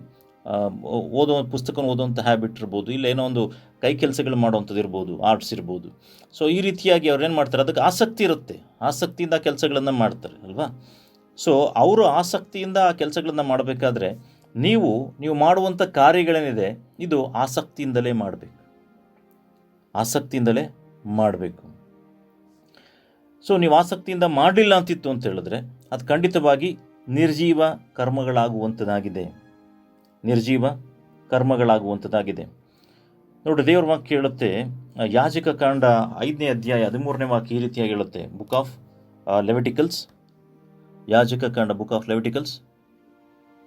ಓದೋ ಪುಸ್ತಕ ಓದೋವಂಥ ಹ್ಯಾಬಿಟ್ ಇರ್ಬೋದು, ಇಲ್ಲ ಏನೋ ಒಂದು ಕೈ ಕೆಲಸಗಳು ಮಾಡೋವಂಥದ್ದು ಇರ್ಬೋದು, ಆರ್ಟ್ಸ್ ಇರ್ಬೋದು. ಸೊ ಈ ರೀತಿಯಾಗಿ ಅವ್ರು ಏನು ಮಾಡ್ತಾರೆ, ಅದಕ್ಕೆ ಆಸಕ್ತಿ ಇರುತ್ತೆ, ಆಸಕ್ತಿಯಿಂದ ಕೆಲಸಗಳನ್ನು ಮಾಡ್ತಾರೆ ಅಲ್ವಾ? ಸೊ ಅವರು ಆಸಕ್ತಿಯಿಂದ ಆ ಕೆಲಸಗಳನ್ನು ಮಾಡಬೇಕಾದ್ರೆ ನೀವು ಮಾಡುವಂಥ ಕಾರ್ಯಗಳೇನಿದೆ ಇದು ಆಸಕ್ತಿಯಿಂದಲೇ ಮಾಡಬೇಕು, ಆಸಕ್ತಿಯಿಂದಲೇ ಮಾಡಬೇಕು. ಸೊ ನೀವು ಆಸಕ್ತಿಯಿಂದ ಮಾಡಲಿಲ್ಲ ಅಂತಿತ್ತು ಅಂತ ಹೇಳಿದ್ರೆ ಅದು ಖಂಡಿತವಾಗಿ ನಿರ್ಜೀವ ಕರ್ಮಗಳಾಗುವಂಥದ್ದಾಗಿದೆ, ನಿರ್ಜೀವ ಕರ್ಮಗಳಾಗುವಂಥದ್ದಾಗಿದೆ. ನೋಡಿ, ದೇವರ ವಾಕ್ಯ ಹೇಳುತ್ತೆ, ಯಾಜಕ ಕಾಂಡ 5ನೇ ಅಧ್ಯಾಯ 13ನೇ ವಾಕ್ಯ ಈ ರೀತಿಯಾಗಿ ಹೇಳುತ್ತೆ. ಬುಕ್ ಆಫ್ ಲೆವಿಟಿಕಲ್ಸ್, ಯಾಜಕ ಕಾಂಡ ಬುಕ್ ಆಫ್ ಲೆವಿಟಿಕಲ್ಸ್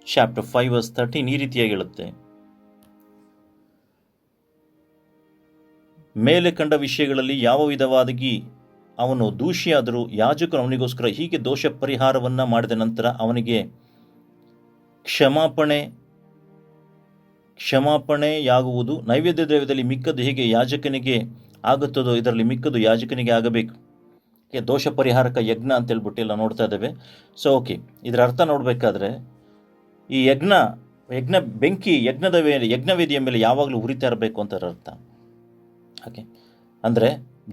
ಚಾಪ್ಟರ್ 5 ವರ್ಸ್ 13 ಈ ರೀತಿಯಾಗಿ ಹೇಳುತ್ತೆ, ಮೇಲೆ ಕಂಡ ವಿಷಯಗಳಲ್ಲಿ ಯಾವ ವಿಧವಾಗಿ ಅವನು ದೂಷಿಯಾದರೂ ಯಾಜಕನು ಅವನಿಗೋಸ್ಕರ ಹೀಗೆ ದೋಷ ಪರಿಹಾರವನ್ನು ಮಾಡಿದ ನಂತರ ಅವನಿಗೆ ಕ್ಷಮಾಪಣೆಯಾಗುವುದು. ನೈವೇದ್ಯ ದ್ರವ್ಯದಲ್ಲಿ ಮಿಕ್ಕದ್ದು ಹೇಗೆ ಯಾಜಕನಿಗೆ ಆಗುತ್ತದೋ ಇದರಲ್ಲಿ ಮಿಕ್ಕದ್ದು ಯಾಜಕನಿಗೆ ಆಗಬೇಕು. ದೋಷ ಪರಿಹಾರಕ ಯಜ್ಞ ಅಂತೇಳ್ಬಿಟ್ಟು ಎಲ್ಲ ನೋಡ್ತಾ ಇದ್ದೇವೆ. ಸೊ ಓಕೆ, ಇದರ ಅರ್ಥ ನೋಡಬೇಕಾದ್ರೆ ಈ ಯಜ್ಞ ಬೆಂಕಿ ಯಜ್ಞವೇದಿಯ ಮೇಲೆ ಯಾವಾಗಲೂ ಉರಿತಾ ಇರಬೇಕು ಅಂತ ಅರ್ಥ. ಓಕೆ, ಅಂದರೆ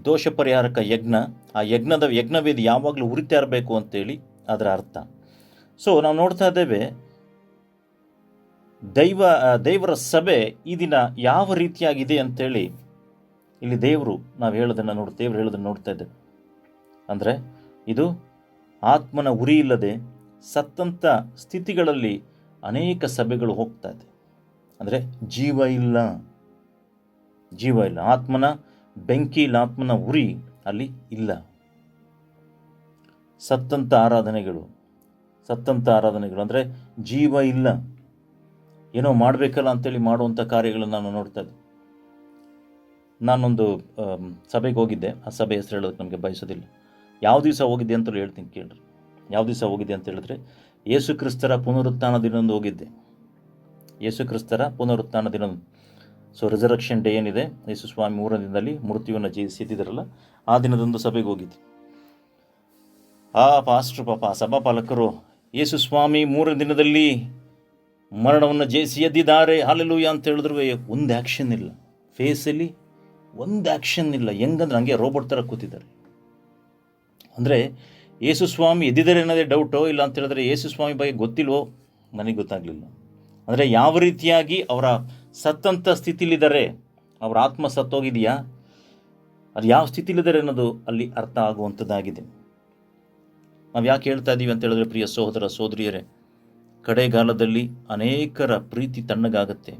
ದೋಷ ಪರಿಹಾರಕ ಯಜ್ಞ, ಆ ಯಜ್ಞವೇದಿ ಯಾವಾಗಲೂ ಉರಿತಾ ಇರಬೇಕು ಅಂತೇಳಿ ಅದರ ಅರ್ಥ. ಸೊ ನಾವು ನೋಡ್ತಾ ಇದ್ದೇವೆ ದೇವರ ಸಭೆ ಈ ದಿನ ಯಾವ ರೀತಿಯಾಗಿದೆ ಅಂತೇಳಿ ಇಲ್ಲಿ ದೇವರು ಹೇಳೋದನ್ನು ನೋಡ್ತಾ ಇದ್ದೇವೆ. ಅಂದರೆ ಇದು ಆತ್ಮನ ಉರಿ ಇಲ್ಲದೆ ಸತ್ತಂಥ ಸ್ಥಿತಿಗಳಲ್ಲಿ ಅನೇಕ ಸಭೆಗಳು ಹೋಗ್ತಾ ಇದೆ. ಅಂದರೆ ಜೀವ ಇಲ್ಲ, ಆತ್ಮನ ಬೆಂಕಿ ಇಲ್ಲ, ಆತ್ಮನ ಉರಿ ಅಲ್ಲಿ ಇಲ್ಲ. ಸತ್ತಂಥ ಆರಾಧನೆಗಳು ಅಂದರೆ ಜೀವ ಇಲ್ಲ, ಏನೋ ಮಾಡಬೇಕಲ್ಲ ಅಂತೇಳಿ ಮಾಡುವಂಥ ಕಾರ್ಯಗಳನ್ನು ನಾನು ನೋಡ್ತಾ ಇದ್ದೆ. ನಾನೊಂದು ಸಭೆಗೆ ಹೋಗಿದ್ದೆ, ಆ ಸಭೆ ಹೆಸರು ಹೇಳೋದಕ್ಕೆ ನಮಗೆ ಬಯಸೋದಿಲ್ಲ. ಯಾವ ದಿವಸ ಹೋಗಿದ್ದೆ ಅಂತಲೂ ಹೇಳ್ತೀನಿ ಕೇಳ್ರಿ. ಯಾವ ದಿವಸ ಹೋಗಿದ್ದೆ ಅಂತ ಹೇಳಿದ್ರೆ ಯೇಸು ಕ್ರಿಸ್ತರ ಪುನರುತ್ಥಾನ ದಿನದಂದು ಹೋಗಿದ್ದೆ. ಯೇಸು ಕ್ರಿಸ್ತರ ಪುನರುತ್ಥಾನ ದಿನದಂದು. ಸೊ ರಿಸರಕ್ಷನ್ ಡೇ ಏನಿದೆ, ಯೇಸು ಸ್ವಾಮಿ 3ನೇ ದಿನದಲ್ಲಿ ಮೃತ್ಯುವನ್ನು ಜಯಿಸಿದ್ದಾರಲ್ಲ, ಆ ದಿನದಂದು ಸಭೆಗೆ ಹೋಗಿದ್ದೆ. ಪಾಸ್ಟ್ರು ಪಾಪ ಸಭಾಪಾಲಕರು ಯೇಸು ಸ್ವಾಮಿ 3ನೇ ದಿನದಲ್ಲಿ ಮರಣವನ್ನು ಜಯಿಸಿ ಎದ್ದಿದ್ದಾರೆ ಹಲ್ಲೆಲೂಯಾ ಅಂತ ಹೇಳಿದ್ರು ಒಂದು ಆ್ಯಕ್ಷನ್ ಇಲ್ಲ, ಫೇಸಲ್ಲಿ ಒಂದು ಆ್ಯಕ್ಷನ್ ಇಲ್ಲ. ಹೆಂಗಂದ್ರೆ ಹಂಗೆ ರೋಬೋಟ್ ಥರ ಕೂತಿದ್ದಾರೆ. ಅಂದರೆ ಯೇಸು ಸ್ವಾಮಿ ಎದ್ದಿದ್ದಾರೆ ಅನ್ನೋದೇ ಡೌಟೋ, ಇಲ್ಲ ಅಂತ ಹೇಳಿದ್ರೆ ಯೇಸು ಸ್ವಾಮಿ ಬಗ್ಗೆ ಗೊತ್ತಿಲ್ವೋ, ನನಗೆ ಗೊತ್ತಾಗಲಿಲ್ಲ. ಅಂದರೆ ಯಾವ ರೀತಿಯಾಗಿ ಅವರ ಸತ್ತಂಥ ಸ್ಥಿತಿಲಿದ್ದಾರೆ, ಅವರ ಆತ್ಮ ಸತ್ತೋಗಿದೆಯಾ, ಅದು ಯಾವ ಸ್ಥಿತಿಲಿದ್ದಾರೆ ಅನ್ನೋದು ಅಲ್ಲಿ ಅರ್ಥ ಆಗುವಂಥದ್ದಾಗಿದೆ. ನಾವು ಯಾಕೆ ಹೇಳ್ತಾ ಇದ್ದೀವಿ ಅಂತ ಹೇಳಿದ್ರೆ, ಪ್ರಿಯ ಸಹೋದರ ಸಹೋದರಿಯರೇ, ಕಡೆಗಾಲದಲ್ಲಿ ಅನೇಕರ ಪ್ರೀತಿ ತಣ್ಣಗಾಗುತ್ತೆ.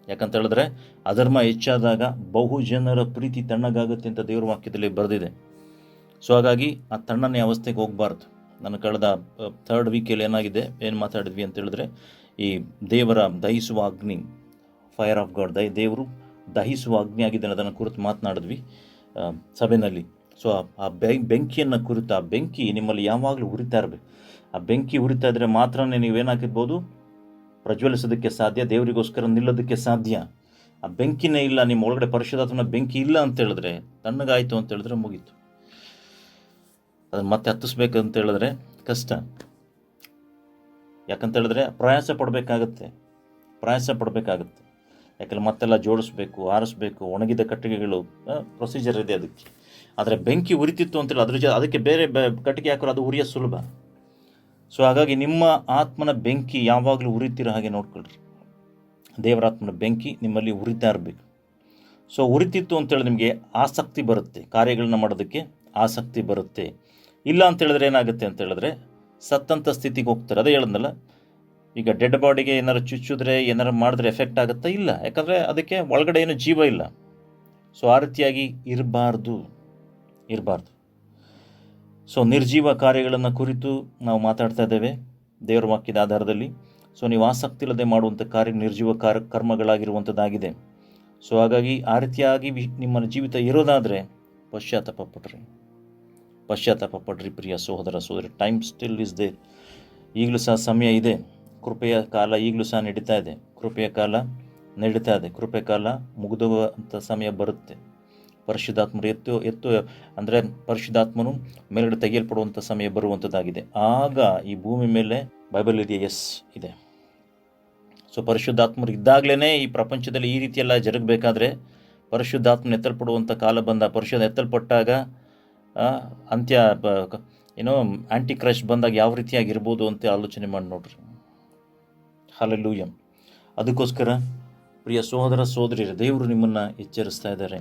ಯಾಕಂತ ಹೇಳಿದ್ರೆ ಅಧರ್ಮ ಹೆಚ್ಚಾದಾಗ ಬಹುಜನರ ಪ್ರೀತಿ ತಣ್ಣಗಾಗುತ್ತೆ ಅಂತ ದೇವರ ವಾಕ್ಯದಲ್ಲಿ ಬರೆದಿದೆ. ಸೊ ಹಾಗಾಗಿ ಆ ತಣ್ಣನೆ ಅವಸ್ಥೆಗೆ ಹೋಗಬಾರ್ದು. ನಾನು ಕಳೆದ 3rd ವೀಕಲ್ಲಿ ಏನು ಮಾತಾಡಿದ್ವಿ ಅಂತ ಹೇಳಿದ್ರೆ, ಈ ದೇವರ ದಹಿಸುವ ಅಗ್ನಿ, ಫೈರ್ ಆಫ್ ಗಾಡ್, ದೇವರು ದಹಿಸುವ ಅಗ್ನಿ ಆಗಿದೆ ಅನ್ನೋದನ್ನು ಕುರಿತು ಮಾತನಾಡಿದ್ವಿ ಸಭೆಯಲ್ಲಿ. ಸೊ ಆ ಬೆಂಕಿಯನ್ನು ಕುರಿತು, ಆ ಬೆಂಕಿ ನಿಮ್ಮಲ್ಲಿ ಯಾವಾಗಲೂ ಉರಿತಾ ಇರಬೇಕು. ಆ ಬೆಂಕಿ ಉರಿತಾ ಇದ್ದರೆ ಮಾತ್ರ ನೀವೇನಾಗಿರ್ಬೋದು, ಪ್ರಜ್ವಲಿಸೋದಕ್ಕೆ ಸಾಧ್ಯ, ದೇವರಿಗೋಸ್ಕರ ನಿಲ್ಲೋದಕ್ಕೆ ಸಾಧ್ಯ. ಆ ಬೆಂಕಿನೇ ಇಲ್ಲ, ನಿಮ್ಮ ಒಳಗಡೆ ಪರಿಶುದ್ಧಾತ್ಮನ ಬೆಂಕಿ ಇಲ್ಲ ಅಂತ ಹೇಳಿದ್ರೆ, ತಣ್ಣಗಾಯಿತು ಅಂತ ಹೇಳಿದ್ರೆ ಮುಗೀತು. ಅದನ್ನು ಮತ್ತೆ ಹತ್ತಿಸ್ಬೇಕು ಅಂತ ಹೇಳಿದ್ರೆ ಕಷ್ಟ. ಯಾಕಂತ ಹೇಳಿದ್ರೆ ಪ್ರಯಾಸ ಪಡಬೇಕಾಗತ್ತೆ. ಯಾಕಂದ್ರೆ ಮತ್ತೆಲ್ಲ ಜೋಡಿಸ್ಬೇಕು, ಆರಿಸ್ಬೇಕು, ಒಣಗಿದ ಕಟ್ಟಿಗೆಗಳು ಪ್ರೊಸೀಜರ್ ಇದೆ ಅದಕ್ಕೆ. ಆದರೆ ಬೆಂಕಿ ಉರಿತಿತ್ತು ಅಂತೇಳಿ ಅದಕ್ಕೆ ಬೇರೆ ಕಟ್ಟಿಗೆ ಹಾಕೋರು, ಅದು ಉರಿಯೋ ಸುಲಭ. ಸೊ ಹಾಗಾಗಿ ನಿಮ್ಮ ಆತ್ಮನ ಬೆಂಕಿ ಯಾವಾಗಲೂ ಉರಿತಿರೋ ಹಾಗೆ ನೋಡ್ಕೊಳ್ರಿ. ದೇವರಾತ್ಮನ ಬೆಂಕಿ ನಿಮ್ಮಲ್ಲಿ ಉರಿತಾ ಇರಬೇಕು. ಸೊ ಉರಿತಿತ್ತು ಅಂತೇಳಿ ನಿಮಗೆ ಆಸಕ್ತಿ ಬರುತ್ತೆ, ಕಾರ್ಯಗಳನ್ನ ಮಾಡೋದಕ್ಕೆ ಆಸಕ್ತಿ ಬರುತ್ತೆ. ಇಲ್ಲ ಅಂತ ಹೇಳಿದ್ರೆ ಏನಾಗುತ್ತೆ ಅಂತ ಹೇಳಿದ್ರೆ ಸತ್ತಂಥ ಸ್ಥಿತಿಗೆ ಹೋಗ್ತಾರೆ. ಅದೇ ಹೇಳಿದ್ನಲ್ಲ, ಈಗ ಡೆಡ್ ಬಾಡಿಗೆ ಏನಾರು ಚುಚ್ಚಿದ್ರೆ ಏನಾರು ಮಾಡಿದ್ರೆ ಎಫೆಕ್ಟ್ ಆಗುತ್ತಾ? ಇಲ್ಲ, ಯಾಕಂದರೆ ಅದಕ್ಕೆ ಒಳಗಡೆ ಏನು ಜೀವ ಇಲ್ಲ. ಸೊ ಆ ರೀತಿಯಾಗಿ ಇರಬಾರ್ದು. ಸೊ ನಿರ್ಜೀವ ಕಾರ್ಯಗಳನ್ನು ಕುರಿತು ನಾವು ಮಾತಾಡ್ತಾ ಇದ್ದೇವೆ ದೇವರ ವಾಕ್ಯದ ಆಧಾರದಲ್ಲಿ. ಸೊ ನೀವು ಆಸಕ್ತಿ ಇಲ್ಲದೆ ಮಾಡುವಂಥ ಕಾರ್ಯ ನಿರ್ಜೀವ ಕರ್ಮಗಳಾಗಿರುವಂಥದ್ದಾಗಿದೆ. ಸೊ ಹಾಗಾಗಿ ಆ ರೀತಿಯಾಗಿ ನಿಮ್ಮ ಜೀವಿತ ಇರೋದಾದರೆ ಪಶ್ಚಾತ್ತಾಪ ಪಡ್ರಿ ಪ್ರಿಯ ಸಹೋದರ ಸಹೋದರಿ. Time still is there. ಈಗಲೂ ಸಹ ಸಮಯ ಇದೆ. ಕೃಪೆಯ ಕಾಲ ಈಗಲೂ ಸಹ ನಡೀತಾ ಇದೆ. ಕೃಪೆಯ ಕಾಲ ಮುಗಿದುವಂಥ ಸಮಯ ಬರುತ್ತೆ. ಪರಿಶುದ್ಧಾತ್ಮರು ಎತ್ತು ಅಂದರೆ ಪರಿಶುದ್ಧಾತ್ಮನು ಮೇಲ್ಗಡೆ ತೆಗೆಯಲ್ಪಡುವಂಥ ಸಮಯ ಬರುವಂಥದ್ದಾಗಿದೆ. ಆಗ ಈ ಭೂಮಿ ಮೇಲೆ ಬೈಬಲ್ ಇದೆಯಾ? ಎಸ್ ಇದೆ. ಸೊ ಪರಿಶುದ್ಧಾತ್ಮರು ಇದ್ದಾಗಲೇ ಈ ಪ್ರಪಂಚದಲ್ಲಿ ಈ ರೀತಿಯೆಲ್ಲ ಜರುಗಬೇಕಾದ್ರೆ ಪರಿಶುದ್ಧಾತ್ಮನ ಎತ್ತಲ್ಪಡುವಂಥ ಕಾಲ ಬಂದ, ಪರಿಶುದ್ಧ ಎತ್ತಲ್ಪಟ್ಟಾಗ ಅಂತ್ಯ ಆ್ಯಂಟಿ ಕ್ರೈಸ್ಟ್ ಬಂದಾಗ ಯಾವ ರೀತಿಯಾಗಿರ್ಬೋದು ಅಂತ ಆಲೋಚನೆ ಮಾಡಿ ನೋಡ್ರಿ. ಹಲ್ಲೆಲೂಯಾ. ಅದಕ್ಕೋಸ್ಕರ ಪ್ರಿಯ ಸಹೋದರ ಸಹೋದರಿಯರೇ, ದೇವರು ನಿಮ್ಮನ್ನು ಎಚ್ಚರಿಸ್ತಾ ಇದ್ದಾರೆ.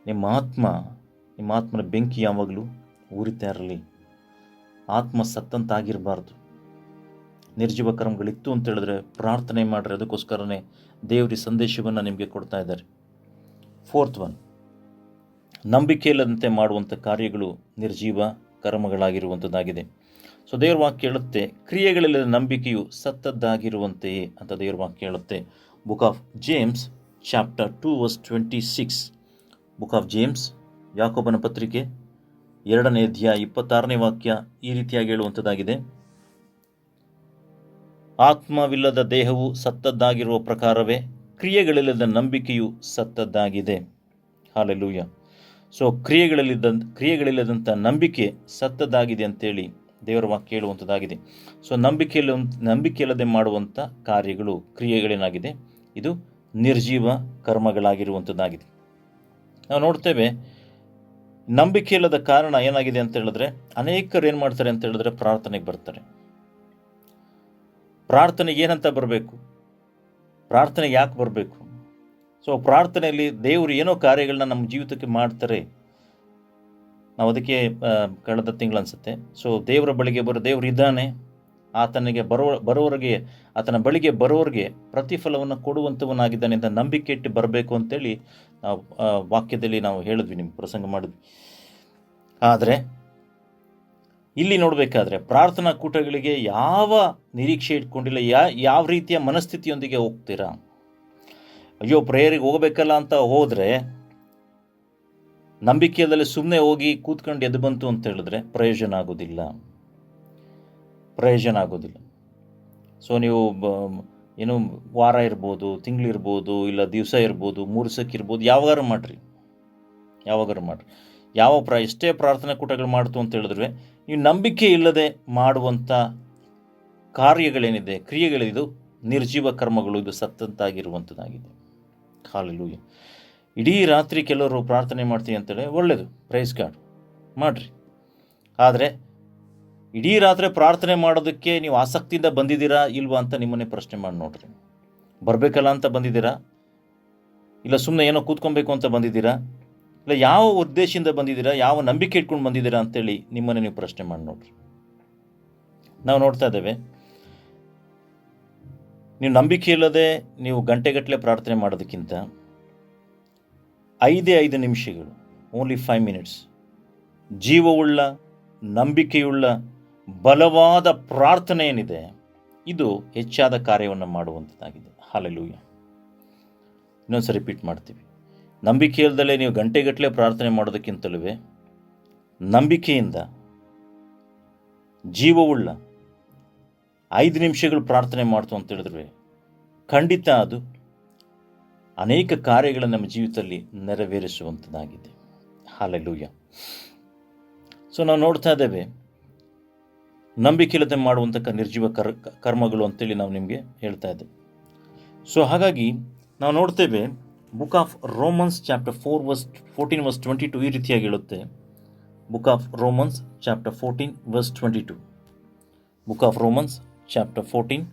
ನಿಮ್ಮ ಆತ್ಮನ ಬೆಂಕಿ ಯಾವಾಗಲೂ ಉರಿತಾ ಇರಲಿ. ಆತ್ಮ ಸತ್ತಂತಾಗಿರಬಾರ್ದು. ನಿರ್ಜೀವ ಕರ್ಮಗಳಿತ್ತು ಅಂತ ಹೇಳಿದ್ರೆ ಪ್ರಾರ್ಥನೆ ಮಾಡಿರಿ. ಅದಕ್ಕೋಸ್ಕರನೇ ದೇವರ ಸಂದೇಶವನ್ನು ನಿಮಗೆ ಕೊಡ್ತಾ ಇದ್ದಾರೆ. 4th ಒನ್, ನಂಬಿಕೆ ಇಲ್ಲದಂತೆ ಮಾಡುವಂಥ ಕಾರ್ಯಗಳು ನಿರ್ಜೀವ ಕರ್ಮಗಳಾಗಿರುವಂಥದ್ದಾಗಿದೆ. ಸೊ ದೇವ್ರ ವಾಕ್ಯ ಹೇಳುತ್ತೆ, ಕ್ರಿಯೆಗಳಿಲ್ಲದ ನಂಬಿಕೆಯು ಸತ್ತದ್ದಾಗಿರುವಂತೆಯೇ ಅಂತ ದೇವ್ರ ವಾಕ್ಯ ಹೇಳುತ್ತೆ. Book of James chapter 2 verse 26. Book of James, ಯಾಕೋಬನ ಪತ್ರಿಕೆ 2ನೇ ಅಧ್ಯಾಯ 26ನೇ ವಾಕ್ಯ ಈ ರೀತಿಯಾಗಿ ಹೇಳುವಂಥದ್ದಾಗಿದೆ. ಆತ್ಮವಿಲ್ಲದ ದೇಹವು ಸತ್ತದ್ದಾಗಿರುವ ಪ್ರಕಾರವೇ ಕ್ರಿಯೆಗಳಿಲ್ಲದ ನಂಬಿಕೆಯು ಸತ್ತದ್ದಾಗಿದೆ. ಹಲ್ಲೆಲೂಯಾ. ಸೊ ಕ್ರಿಯೆಗಳಿಲ್ಲದಂಥ ನಂಬಿಕೆ ಸತ್ತದ್ದಾಗಿದೆ ಅಂತೇಳಿ ದೇವರ ವಾಕ್ಯ ಹೇಳುವಂಥದ್ದಾಗಿದೆ. ಸೊ ನಂಬಿಕೆ ಇಲ್ಲದೆ ಮಾಡುವಂಥ ಕಾರ್ಯಗಳು, ಕ್ರಿಯೆಗಳೇನಾಗಿದೆ? ಇದು ನಿರ್ಜೀವ ಕರ್ಮಗಳಾಗಿರುವಂಥದ್ದಾಗಿದೆ. ನಾವು ನೋಡ್ತೇವೆ, ನಂಬಿಕೆ ಇಲ್ಲದ ಕಾರಣ ಏನಾಗಿದೆ ಅಂತ ಹೇಳಿದ್ರೆ, ಅನೇಕರು ಏನು ಮಾಡ್ತಾರೆ ಅಂತ ಹೇಳಿದ್ರೆ ಪ್ರಾರ್ಥನೆಗೆ ಬರ್ತಾರೆ. ಪ್ರಾರ್ಥನೆಗೆ ಏನಂತ ಬರಬೇಕು? ಪ್ರಾರ್ಥನೆಗೆ ಯಾಕೆ ಬರಬೇಕು? ಸೊ ಪ್ರಾರ್ಥನೆಯಲ್ಲಿ ದೇವರು ಏನೋ ಕಾರ್ಯಗಳನ್ನ ನಮ್ಮ ಜೀವಿತಕ್ಕೆ ಮಾಡ್ತಾರೆ. ನಾವು ಅದಕ್ಕೆ ಕಳೆದ ತಿಂಗಳು ಅನಿಸುತ್ತೆ, ಸೊ ದೇವರ ಬಳಿಗೆ ದೇವರು ಇದ್ದಾನೆ, ಆತನಿಗೆ ಆತನ ಬಳಿಗೆ ಬರೋರಿಗೆ ಪ್ರತಿಫಲವನ್ನು ಕೊಡುವಂಥವನಾಗಿದ್ದಾನೆ ಅಂತ ನಂಬಿಕೆ ಇಟ್ಟು ಬರಬೇಕು ಅಂತೇಳಿ ನಾವು ವಾಕ್ಯದಲ್ಲಿ ನಾವು ಹೇಳಿದ್ವಿ, ನಿಮ್ಗೆ ಪ್ರಸಂಗ ಮಾಡಿದ್ವಿ. ಆದರೆ ಇಲ್ಲಿ ನೋಡಬೇಕಾದ್ರೆ ಪ್ರಾರ್ಥನಾ ಕೂಟಗಳಿಗೆ ಯಾವ ನಿರೀಕ್ಷೆ ಇಟ್ಕೊಂಡಿಲ್ಲ, ಯಾವ ರೀತಿಯ ಮನಸ್ಥಿತಿಯೊಂದಿಗೆ ಹೋಗ್ತೀರಾ? ಅಯ್ಯೋ ಪ್ರೇಯರಿಗೆ ಹೋಗಬೇಕಲ್ಲ ಅಂತ ಹೋದರೆ, ನಂಬಿಕೆಯಲ್ಲಿ ಸುಮ್ಮನೆ ಹೋಗಿ ಕೂತ್ಕೊಂಡು ಎದ್ದು ಬಂತು ಅಂತ ಹೇಳಿದ್ರೆ ಪ್ರಯೋಜನ ಆಗೋದಿಲ್ಲ. ಸೊ ನೀವು ಏನು ವಾರ ಇರ್ಬೋದು, ತಿಂಗಳಿರ್ಬೋದು, ಇಲ್ಲ ದಿವಸ ಇರ್ಬೋದು, 3 ದಿವಸಕ್ಕಿರ್ಬೋದು, ಯಾವಾಗಾರು ಮಾಡಿರಿ. ಎಷ್ಟೇ ಪ್ರಾರ್ಥನಾ ಕೂಟಗಳು ಮಾಡ್ತು ಅಂತ ಹೇಳಿದ್ರೆ ನೀವು ನಂಬಿಕೆ ಇಲ್ಲದೆ ಮಾಡುವಂಥ ಕಾರ್ಯಗಳೇನಿದೆ, ಕ್ರಿಯೆಗಳಿದು ನಿರ್ಜೀವ ಕರ್ಮಗಳು, ಇದು ಸತ್ತಂತಾಗಿರುವಂಥದ್ದಾಗಿದೆ. ಹಲ್ಲೆಲೂಯಾ. ಇಡೀ ರಾತ್ರಿ ಕೆಲವರು ಪ್ರಾರ್ಥನೆ ಮಾಡ್ತೀವಿ ಅಂತೇಳಿ ಒಳ್ಳೆಯದು, ಪ್ರೈಸ್ ಗಾಡ್ ಮಾಡಿರಿ. ಆದರೆ ಇಡೀ ರಾತ್ರಿ ಪ್ರಾರ್ಥನೆ ಮಾಡೋದಕ್ಕೆ ನೀವು ಆಸಕ್ತಿಯಿಂದ ಬಂದಿದ್ದೀರಾ ಇಲ್ವಾ ಅಂತ ನಿಮ್ಮನ್ನೇ ಪ್ರಶ್ನೆ ಮಾಡಿ ನೋಡ್ರಿ. ಬರಬೇಕಲ್ಲ ಅಂತ ಬಂದಿದ್ದೀರಾ, ಇಲ್ಲ ಸುಮ್ಮನೆ ಏನೋ ಕೂತ್ಕೊಬೇಕು ಅಂತ ಬಂದಿದ್ದೀರಾ, ಇಲ್ಲ ಯಾವ ಉದ್ದೇಶದಿಂದ ಬಂದಿದ್ದೀರಾ, ಯಾವ ನಂಬಿಕೆ ಇಟ್ಕೊಂಡು ಬಂದಿದ್ದೀರಾ ಅಂತೇಳಿ ನಿಮ್ಮನ್ನೇ ನೀವು ಪ್ರಶ್ನೆ ಮಾಡಿ ನೋಡ್ರಿ. ನಾವು ನೋಡ್ತಾ ಇದ್ದೇವೆ, ನೀವು ನಂಬಿಕೆ ಇಲ್ಲದೆ ನೀವು ಗಂಟೆಗಟ್ಟಲೆ ಪ್ರಾರ್ಥನೆ ಮಾಡೋದಕ್ಕಿಂತ 5 ನಿಮಿಷಗಳು, ಓನ್ಲಿ 5 ಮಿನಿಟ್ಸ್, ಜೀವವುಳ್ಳ, ನಂಬಿಕೆಯುಳ್ಳ, ಬಲವಾದ ಪ್ರಾರ್ಥನೆ ಏನಿದೆ, ಇದು ಹೆಚ್ಚಾದ ಕಾರ್ಯವನ್ನು ಮಾಡುವಂಥದ್ದಾಗಿದೆ. ಹಲ್ಲೆಲೂಯಾ. ಇನ್ನೊಂದು ರಿಪೀಟ್ ಮಾಡ್ತೀವಿ, ನಂಬಿಕೆ ಇಲ್ಲದಲೇ ನೀವು ಗಂಟೆಗಟ್ಟಲೆ ಪ್ರಾರ್ಥನೆ ಮಾಡೋದಕ್ಕಿಂತಲೂ ನಂಬಿಕೆಯಿಂದ ಜೀವವುಳ್ಳ 5 ನಿಮಿಷಗಳು ಪ್ರಾರ್ಥನೆ ಮಾಡ್ತು ಅಂತ ಹೇಳಿದ್ರೆ ಖಂಡಿತ ಅದು ಅನೇಕ ಕಾರ್ಯಗಳನ್ನು ನಮ್ಮ ಜೀವಿತದಲ್ಲಿ ನೆರವೇರಿಸುವಂಥದ್ದಾಗಿದೆ. ಹಲ್ಲೆಲೂಯಾ. ಸೊ ನಾವು ನೋಡ್ತಾ ಇದ್ದೇವೆ, ನಂಬಿಕೆ ಇಲ್ಲದೆ ಮಾಡುವಂಥ ನಿರ್ಜೀವ ಕರ್ಮಗಳು ಅಂತೇಳಿ ನಾವು ನಿಮಗೆ ಹೇಳ್ತಾ ಇದ್ದೇವೆ. ಸೊ ಹಾಗಾಗಿ ನಾವು ನೋಡ್ತೇವೆ, book of Romans chapter 4 verse 14 verse 22 ಈ ರೀತಿಯಾಗಿ ಹೇಳುತ್ತೆ. Book of Romans chapter 14 verse 22. Book of Romans chapter 14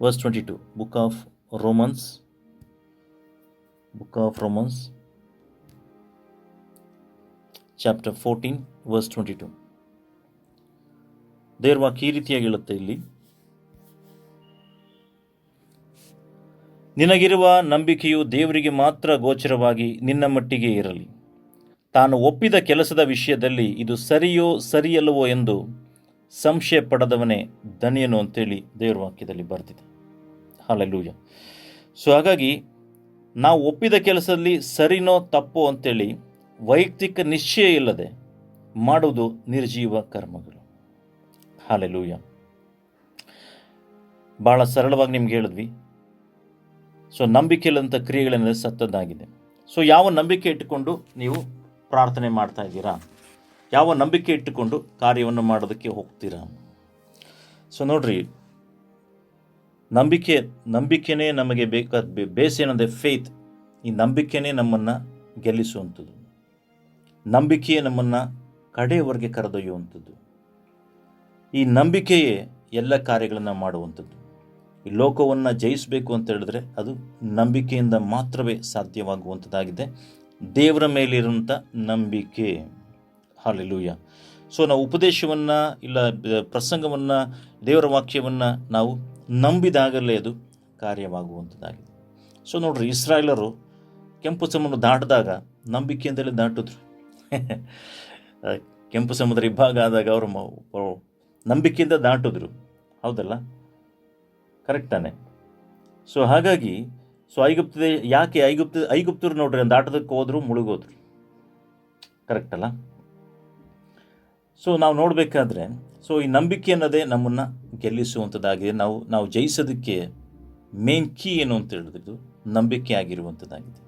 verse 22. Book of Romans chapter 14 verse 22. ದೇವರ ವಾಕ್ಯ ಈ ರೀತಿಯಾಗಿ ಹೇಳುತ್ತೆ ಇಲ್ಲಿ, ನಿನಗಿರುವ ನಂಬಿಕೆಯು ದೇವರಿಗೆ ಮಾತ್ರ ಗೋಚರವಾಗಿ ನಿನ್ನ ಮಟ್ಟಿಗೆ ಇರಲಿ. ತಾನು ಒಪ್ಪಿದ ಕೆಲಸದ ವಿಷಯದಲ್ಲಿ ಇದು ಸರಿಯೋ ಸರಿಯಲ್ಲವೋ ಎಂದು ಸಂಶಯ ಪಡೆದವನೇ ಧನ್ಯನು ಅಂತೇಳಿ ದೇವರ ವಾಕ್ಯದಲ್ಲಿ ಬರೆದಿದೆ. ಹಲ್ಲೆಲೂಯಾ. ಸೊ ಹಾಗಾಗಿ ನಾವು ಒಪ್ಪಿದ ಕೆಲಸದಲ್ಲಿ ಸರಿನೋ ತಪ್ಪೋ ಅಂತೇಳಿ ವೈಯಕ್ತಿಕ ನಿಶ್ಚಯ ಇಲ್ಲದೆ ಮಾಡುವುದು ನಿರ್ಜೀವ ಕರ್ಮಗಳು. ಹಲ್ಲೆಲೂಯಾ. ಭಾಳ ಸರಳವಾಗಿ ನಿಮ್ಗೆ ಹೇಳಿದ್ವಿ, ಸೊ ನಂಬಿಕೆಯಲ್ಲಂಥ ಕ್ರಿಯೆಗಳೆಂದರೆ ಸತ್ತದ್ದಾಗಿದೆ. ಸೊ ಯಾವ ನಂಬಿಕೆ ಇಟ್ಟುಕೊಂಡು ನೀವು ಪ್ರಾರ್ಥನೆ ಮಾಡ್ತಾ ಇದ್ದೀರಾ? ಯಾವ ನಂಬಿಕೆ ಇಟ್ಟುಕೊಂಡು ಕಾರ್ಯವನ್ನು ಮಾಡೋದಕ್ಕೆ ಹೋಗ್ತೀರಾ? ಸೊ ನೋಡ್ರಿ, ನಂಬಿಕೆನೇ ನಮಗೆ ಬೇಕಾದ ಬೇಸ್ ಏನಂದರೆ ಫೇತ್. ಈ ನಂಬಿಕೆನೇ ನಮ್ಮನ್ನು ಗೆಲ್ಲಿಸುವಂಥದ್ದು, ನಂಬಿಕೆಯೇ ನಮ್ಮನ್ನು ಕಡೆಯವರೆಗೆ ಕರೆದೊಯ್ಯುವಂಥದ್ದು. ಈ ನಂಬಿಕೆಯೇ ಎಲ್ಲ ಕಾರ್ಯಗಳನ್ನು ಮಾಡುವಂಥದ್ದು. ಈ ಲೋಕವನ್ನು ಜಯಿಸಬೇಕು ಅಂತ ಹೇಳಿದ್ರೆ ಅದು ನಂಬಿಕೆಯಿಂದ ಮಾತ್ರವೇ ಸಾಧ್ಯವಾಗುವಂಥದ್ದಾಗಿದೆ. ದೇವರ ಮೇಲಿರುವಂಥ ನಂಬಿಕೆ. ಹಲ್ಲೆಲೂಯಾ. ಸೊ ನಾವು ಉಪದೇಶವನ್ನು ಇಲ್ಲ ಪ್ರಸಂಗವನ್ನು, ದೇವರ ವಾಕ್ಯವನ್ನು ನಾವು ನಂಬಿದಾಗಲೇ ಅದು ಕಾರ್ಯವಾಗುವಂಥದ್ದಾಗಿದೆ. ಸೊ ನೋಡ್ರಿ, ಇಸ್ರಾಯೇಲರು ಕೆಂಪು ಸಮುದ್ರ ದಾಟಿದಾಗ ನಂಬಿಕೆಯಿಂದಲೇ ದಾಟಿದ್ರು. ಕೆಂಪು ಸಮುದ್ರ ಇಬ್ಬಾಗ ಆದಾಗ ಅವರು ನಂಬಿಕೆಯಿಂದ ದಾಟಿದ್ರು. ಹೌದಲ್ಲ? ಕರೆಕ್ಟ್ ತಾನೆ? ಸೊ ಹಾಗಾಗಿ ಯಾಕೆ ಐಗುಪ್ತರು ನೋಡ್ರಿ ದಾಟೋದಕ್ಕೆ ಹೋದ್ರು, ಮುಳುಗೋದ್ರು. ಕರೆಕ್ಟ್ ಅಲ್ಲ? ಸೊ ನಾವು ನೋಡಬೇಕಾದ್ರೆ ಈ ನಂಬಿಕೆ ಅನ್ನೋದೇ ನಮ್ಮನ್ನು ಗೆಲ್ಲಿಸುವಂಥದ್ದಾಗಿದೆ. ನಾವು ಜಯಿಸೋದಕ್ಕೆ ಮೇನ್ ಕೀ ಏನು ಅಂತ ಹೇಳಿದ್ದು ನಂಬಿಕೆ ಆಗಿರುವಂಥದ್ದಾಗಿದೆ.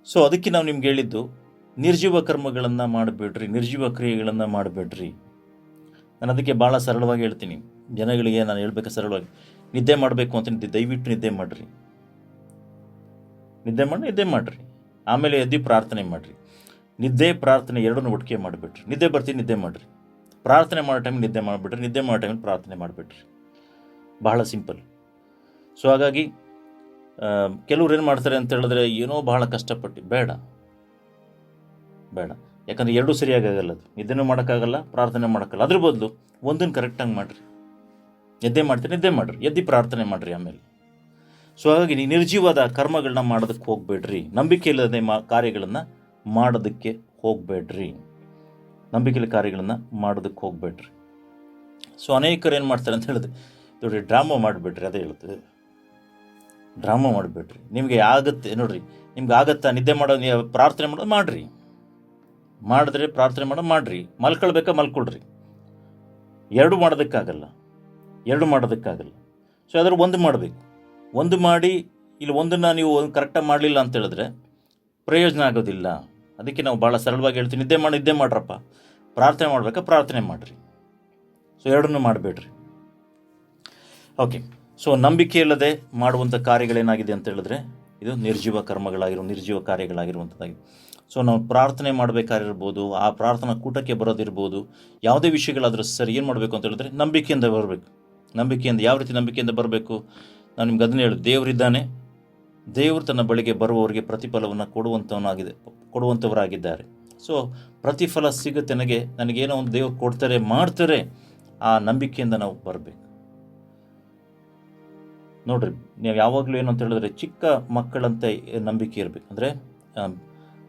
ಸೊ ಅದಕ್ಕೆ ನಾವು ನಿಮ್ಗೆ ಹೇಳಿದ್ದು, ನಿರ್ಜೀವ ಕರ್ಮಗಳನ್ನು ಮಾಡಬೇಡ್ರಿ, ನಿರ್ಜೀವ ಕ್ರಿಯೆಗಳನ್ನು ಮಾಡಬೇಡ್ರಿ. ನಾನು ಅದಕ್ಕೆ ಭಾಳ ಸರಳವಾಗಿ ಹೇಳ್ತೀನಿ ಜನಗಳಿಗೆ. ನಾನು ಹೇಳ್ಬೇಕು ಸರಳವಾಗಿ, ನಿದ್ದೆ ಮಾಡಬೇಕು ಅಂತ ದಯವಿಟ್ಟು ನಿದ್ದೆ ಮಾಡಿರಿ, ನಿದ್ದೆ ಮಾಡಿರಿ. ಆಮೇಲೆ ಎದ್ದು ಪ್ರಾರ್ಥನೆ ಮಾಡಿರಿ. ನಿದ್ದೆ ಪ್ರಾರ್ಥನೆ ಎರಡನ್ನೂ ಒಟ್ಟಿಗೆ ಮಾಡಿಬಿಟ್ರಿ. ನಿದ್ದೆ ಬರ್ತೀನಿ, ನಿದ್ದೆ ಮಾಡಿರಿ. ಪ್ರಾರ್ಥನೆ ಮಾಡೋ ಟೈಮ್ ನಿದ್ದೆ ಮಾಡಿಬಿಟ್ರಿ, ನಿದ್ದೆ ಮಾಡೋ ಟೈಮಲ್ಲಿ ಪ್ರಾರ್ಥನೆ ಮಾಡಿಬಿಟ್ರಿ. ಬಹಳ ಸಿಂಪಲ್. ಸೊ ಹಾಗಾಗಿ ಕೆಲವ್ರು ಏನು ಮಾಡ್ತಾರೆ ಅಂತ ಹೇಳಿದ್ರೆ, ಏನೋ ಬಹಳ ಕಷ್ಟಪಟ್ಟು ಬೇಡ, ಯಾಕಂದರೆ ಎರಡೂ ಸರಿಯಾಗಲ್ಲ. ಅದು ನಿದ್ದೆನೂ ಮಾಡೋಕ್ಕಾಗಲ್ಲ, ಪ್ರಾರ್ಥನೆ ಮಾಡೋಕ್ಕಲ್ಲ. ಅದ್ರ ಬದಲು ಒಂದನ್ನು ಕರೆಕ್ಟಾಗಿ ಮಾಡಿರಿ. ನಿದ್ದೆ ಮಾಡ್ತೀರಿ, ನಿದ್ದೆ ಮಾಡಿರಿ, ಎದ್ದು ಪ್ರಾರ್ಥನೆ ಮಾಡಿರಿ ಆಮೇಲೆ. ಸೊ ಹಾಗಾಗಿ ನೀವು ನಿರ್ಜೀವಾದ ಕರ್ಮಗಳನ್ನ ಮಾಡೋದಕ್ಕೆ ಹೋಗಬೇಡ್ರಿ, ನಂಬಿಕೆ ಇಲ್ಲದೆ ಕಾರ್ಯಗಳನ್ನು ಮಾಡೋದಕ್ಕೆ ಹೋಗಬೇಡ್ರಿ, ನಂಬಿಕೆಯಲ್ಲಿ ಕಾರ್ಯಗಳನ್ನು ಮಾಡೋದಕ್ಕೆ ಹೋಗಬೇಡ್ರಿ. ಸೊ ಅನೇಕರು ಏನು ಮಾಡ್ತಾರೆ ಅಂತ ಹೇಳಿದ್ರೆ, ನೋಡಿರಿ, ಡ್ರಾಮಾ ಮಾಡಿಬಿಡ್ರಿ. ಅದೇ ಹೇಳ್ತದೆ, ಡ್ರಾಮಾ ಮಾಡಿಬಿಡ್ರಿ. ನಿಮಗೆ ಆಗುತ್ತೆ ನೋಡಿರಿ, ನಿಮ್ಗೆ ಆಗತ್ತಾ ನಿದ್ದೆ ಮಾಡೋದು, ಪ್ರಾರ್ಥನೆ ಮಾಡೋದು ಮಾಡಿರಿ, ಮಾಡಿದ್ರೆ ಪ್ರಾರ್ಥನೆ ಮಾಡೋದು ಮಾಡಿರಿ. ಮಲ್ಕೊಳ್ಬೇಕಾ ಮಲ್ಕೊಳ್ರಿ. ಎರಡು ಮಾಡೋದಕ್ಕಾಗಲ್ಲ. ಸೊ ಅದ್ರ ಒಂದು ಮಾಡಬೇಕು. ಒಂದು ಮಾಡಿ ಇಲ್ಲಿ ಒಂದನ್ನು ನೀವು ಕರೆಕ್ಟಾಗಿ ಮಾಡಲಿಲ್ಲ ಅಂತ ಹೇಳಿದ್ರೆ ಪ್ರಯೋಜನ ಆಗೋದಿಲ್ಲ. ಅದಕ್ಕೆ ನಾವು ಭಾಳ ಸರಳವಾಗಿ ಹೇಳ್ತೀವಿ, ನಿದ್ದೆ ಮಾಡ್ರಪ್ಪ. ಪ್ರಾರ್ಥನೆ ಮಾಡಬೇಕಾ ಪ್ರಾರ್ಥನೆ ಮಾಡಿರಿ. ಸೊ ಎರಡನ್ನೂ ಮಾಡಬೇಡ್ರಿ. ಓಕೆ. ಸೊ ನಂಬಿಕೆ ಇಲ್ಲದೆ ಮಾಡುವಂಥ ಕಾರ್ಯಗಳೇನಾಗಿದೆ ಅಂತ ಹೇಳಿದ್ರೆ ಇದು ನಿರ್ಜೀವ ಕಾರ್ಯಗಳಾಗಿರುವಂಥದ್ದಾಗಿದೆ. ಸೊ ನಾವು ಪ್ರಾರ್ಥನೆ ಮಾಡಬೇಕಾಗಿರ್ಬೋದು, ಆ ಪ್ರಾರ್ಥನಾ ಕೂಟಕ್ಕೆ ಬರೋದಿರ್ಬೋದು, ಯಾವುದೇ ವಿಷಯಗಳಾದರೂ ಸರಿ, ಏನು ಮಾಡಬೇಕು ಅಂತ ಹೇಳಿದ್ರೆ ನಂಬಿಕೆಯಿಂದ ಬರಬೇಕು. ಯಾವ ರೀತಿ ನಂಬಿಕೆಯಿಂದ ಬರಬೇಕು? ನಾನು ನಿಮ್ಗೆ ಅದನ್ನೇ ಹೇಳಿ, ದೇವರಿದ್ದಾನೆ, ದೇವರು ತನ್ನ ಬಳಿಗೆ ಬರುವವರಿಗೆ ಪ್ರತಿಫಲವನ್ನು ಕೊಡುವಂಥವರಾಗಿದ್ದಾರೆ. ಸೊ ಪ್ರತಿಫಲ ಸಿಗುತ್ತೆ ನನಗೇನೋ ಒಂದು ದೇವರು ಮಾಡ್ತಾರೆ. ಆ ನಂಬಿಕೆಯಿಂದ ನಾವು ಬರಬೇಕು. ನೋಡ್ರಿ, ನೀವು ಯಾವಾಗಲೂ ಏನು ಅಂತ ಹೇಳಿದ್ರೆ ಚಿಕ್ಕ ಮಕ್ಕಳಂತೆ ನಂಬಿಕೆ ಇರಬೇಕು. ಅಂದರೆ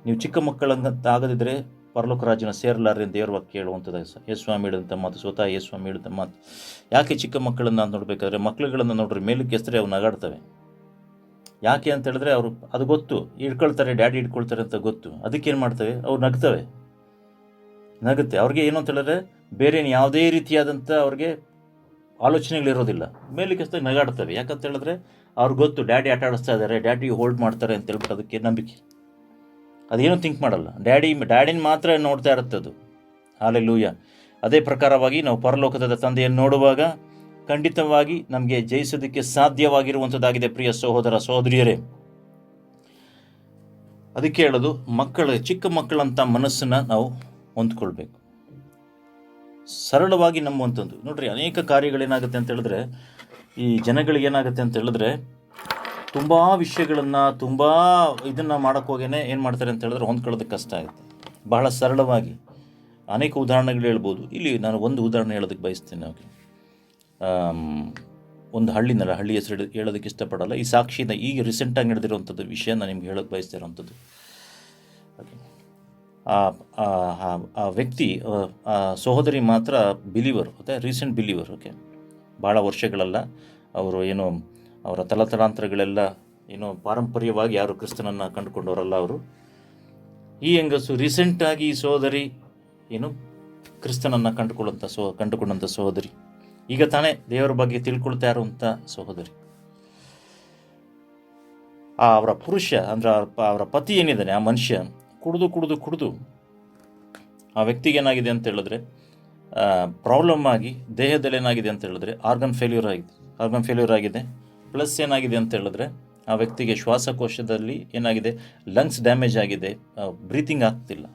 ನೀವು ಚಿಕ್ಕ ಮಕ್ಕಳಂತ ಆಗದಿದ್ದರೆ ಪರಲೋಕ ರಾಜ್ಯನ ಸೇರಲಾರ್ರಿ ಅಂತ ದೇವ್ರ ವಾಕ್ಯ ಹೇಳುವಂಥದ್ದು. ಯೇಸುಸ್ವಾಮಿ ಹೇಳಿದಂಥ ಮಾತು, ಸ್ವತಃ ಯೇಸುಸ್ವಾಮಿ ಹೇಳಿದಂಥ ಮಾತು. ಯಾಕೆ ಚಿಕ್ಕ ಮಕ್ಕಳನ್ನು ನೋಡಬೇಕಾದ್ರೆ, ಮಕ್ಕಳುಗಳನ್ನು ನೋಡ್ರಿ, ಮೇಲಕ್ಕೆ ಎಸ್ತರೆ ಅವು ನಗಾಡ್ತವೆ. ಯಾಕೆ ಅಂತ ಹೇಳಿದ್ರೆ ಅದು ಗೊತ್ತು, ಹಿಡ್ಕೊಳ್ತಾರೆ, ಡ್ಯಾಡಿ ಹಿಡ್ಕೊಳ್ತಾರೆ ಅಂತ ಗೊತ್ತು. ಅದಕ್ಕೇನು ಮಾಡ್ತವೆ, ಅವ್ರು ನಗುತ್ತೆ. ಅವ್ರಿಗೆ ಏನು ಅಂತ ಹೇಳಿದ್ರೆ ಬೇರೆ ಯಾವುದೇ ರೀತಿಯಾದಂಥ ಅವ್ರಿಗೆ ಆಲೋಚನೆಗಳಿರೋದಿಲ್ಲ. ಮೇಲಕ್ಕೆ ಎಸ್ತಾಗ ನಗಾಡ್ತವೆ. ಯಾಕಂತ ಹೇಳಿದ್ರೆ ಅವ್ರಿಗೆ ಗೊತ್ತು, ಡ್ಯಾಡಿ ಆಟ ಆಡಿಸ್ತಾ ಇದ್ದಾರೆ, ಡ್ಯಾಡಿ ಹೋಲ್ಡ್ ಮಾಡ್ತಾರೆ ಅಂತ ಹೇಳ್ಬಿಟ್ಟು ಅದಕ್ಕೆ ನಂಬಿಕೆ. ಅದೇನು ಥಿಂಕ್ ಮಾಡಲ್ಲ, ಡ್ಯಾಡಿನ ಮಾತ್ರ ನೋಡ್ತಾ ಇರುತ್ತೆ ಅದು. ಹಲ್ಲೆಲೂಯಾ. ಅದೇ ಪ್ರಕಾರವಾಗಿ ನಾವು ಪರಲೋಕದ ತಂದೆಯನ್ನು ನೋಡುವಾಗ ಖಂಡಿತವಾಗಿ ನಮಗೆ ಜಯಿಸೋದಕ್ಕೆ ಸಾಧ್ಯವಾಗಿರುವಂಥದ್ದಾಗಿದೆ. ಪ್ರಿಯ ಸಹೋದರ ಸಹೋದರಿಯರೇ, ಅದಕ್ಕೆ ಹೇಳೋದು, ಚಿಕ್ಕ ಮಕ್ಕಳಂಥ ಮನಸ್ಸನ್ನು ನಾವು ಹೊಂದ್ಕೊಳ್ಬೇಕು, ಸರಳವಾಗಿ ನಂಬುವಂಥದ್ದು. ನೋಡ್ರಿ, ಅನೇಕ ಕಾರ್ಯಗಳೇನಾಗುತ್ತೆ ಅಂತ ಹೇಳಿದ್ರೆ, ಈ ಜನಗಳಿಗೇನಾಗುತ್ತೆ ಅಂತ ಹೇಳಿದ್ರೆ ತುಂಬ ವಿಷಯಗಳನ್ನು ಇದನ್ನು ಮಾಡೋಕ್ಕೋಗೇ ಏನು ಮಾಡ್ತಾರೆ ಅಂತ ಹೇಳಿದ್ರೆ ಹೊಂದ್ಕೊಳ್ಳೋದಕ್ಕೆ ಕಷ್ಟ ಆಗುತ್ತೆ. ಬಹಳ ಸರಳವಾಗಿ ಅನೇಕ ಉದಾಹರಣೆಗಳು ಹೇಳ್ಬೋದು. ಇಲ್ಲಿ ನಾನು ಒಂದು ಉದಾಹರಣೆ ಹೇಳೋದಕ್ಕೆ ಬಯಸ್ತೀನಿ. ಓಕೆ, ಒಂದು ಹಳ್ಳಿ ಹೆಸರು ಹೇಳೋದಕ್ಕೆ ಇಷ್ಟಪಡಲ್ಲ. ಈ ಸಾಕ್ಷಿಯಿಂದ ಈಗ ರೀಸೆಂಟಾಗಿ ನಡೆದಿರುವಂಥದ್ದು ವಿಷಯ ನಾನು ನಿಮ್ಗೆ ಹೇಳೋಕ್ಕೆ ಬಯಸ್ತಾ ಇರೋವಂಥದ್ದು. ಓಕೆ, ಆ ವ್ಯಕ್ತಿ, ಸಹೋದರಿ ಮಾತ್ರ ಬಿಲೀವರ್, ಮತ್ತು ರೀಸೆಂಟ್ ಬಿಲೀವರ್. ಓಕೆ, ಭಾಳ ವರ್ಷಗಳಲ್ಲ. ಅವರು ಏನೋ ಅವರ ತಲತಲಾಂತರಗಳೆಲ್ಲ ಏನೋ ಪಾರಂಪರ್ಯವಾಗಿ ಯಾರು ಕ್ರಿಸ್ತನನ್ನು ಕಂಡುಕೊಂಡವರಲ್ಲ ಅವರು. ಈ ಹೆಂಗಸು ರೀಸೆಂಟಾಗಿ ಈ ಸಹೋದರಿ ಏನು ಕ್ರಿಸ್ತನನ್ನು ಕಂಡುಕೊಂಡಂಥ ಸಹೋದರಿ, ಈಗ ತಾನೇ ದೇವರ ಬಗ್ಗೆ ತಿಳ್ಕೊಳ್ತಾ ಇರುವಂಥ ಸಹೋದರಿ. ಅವರ ಪುರುಷ ಅಂದರೆ ಅವರ ಪತಿ ಏನಿದ್ದಾನೆ, ಆ ಮನುಷ್ಯ ಕುಡಿದು ಕುಡಿದು ಕುಡಿದು ಆ ವ್ಯಕ್ತಿಗೆ ಏನಾಗಿದೆ ಅಂತ ಹೇಳಿದ್ರೆ ಪ್ರಾಬ್ಲಮ್ ಆಗಿ ದೇಹದಲ್ಲಿ ಏನಾಗಿದೆ ಅಂತ ಹೇಳಿದ್ರೆ ಆರ್ಗನ್ ಫೇಲ್ಯೂರ್ ಆಗಿದೆ. ಪ್ಲಸ್ ಏನಾಗಿದೆ ಅಂತ ಹೇಳಿದ್ರೆ ಆ ವ್ಯಕ್ತಿಗೆ ಶ್ವಾಸಕೋಶದಲ್ಲಿ ಏನಾಗಿದೆ, ಲಂಗ್ಸ್ ಡ್ಯಾಮೇಜ್ ಆಗಿದೆ, ಬ್ರೀತಿಂಗ್ ಆಗ್ತಿಲ್ಲ.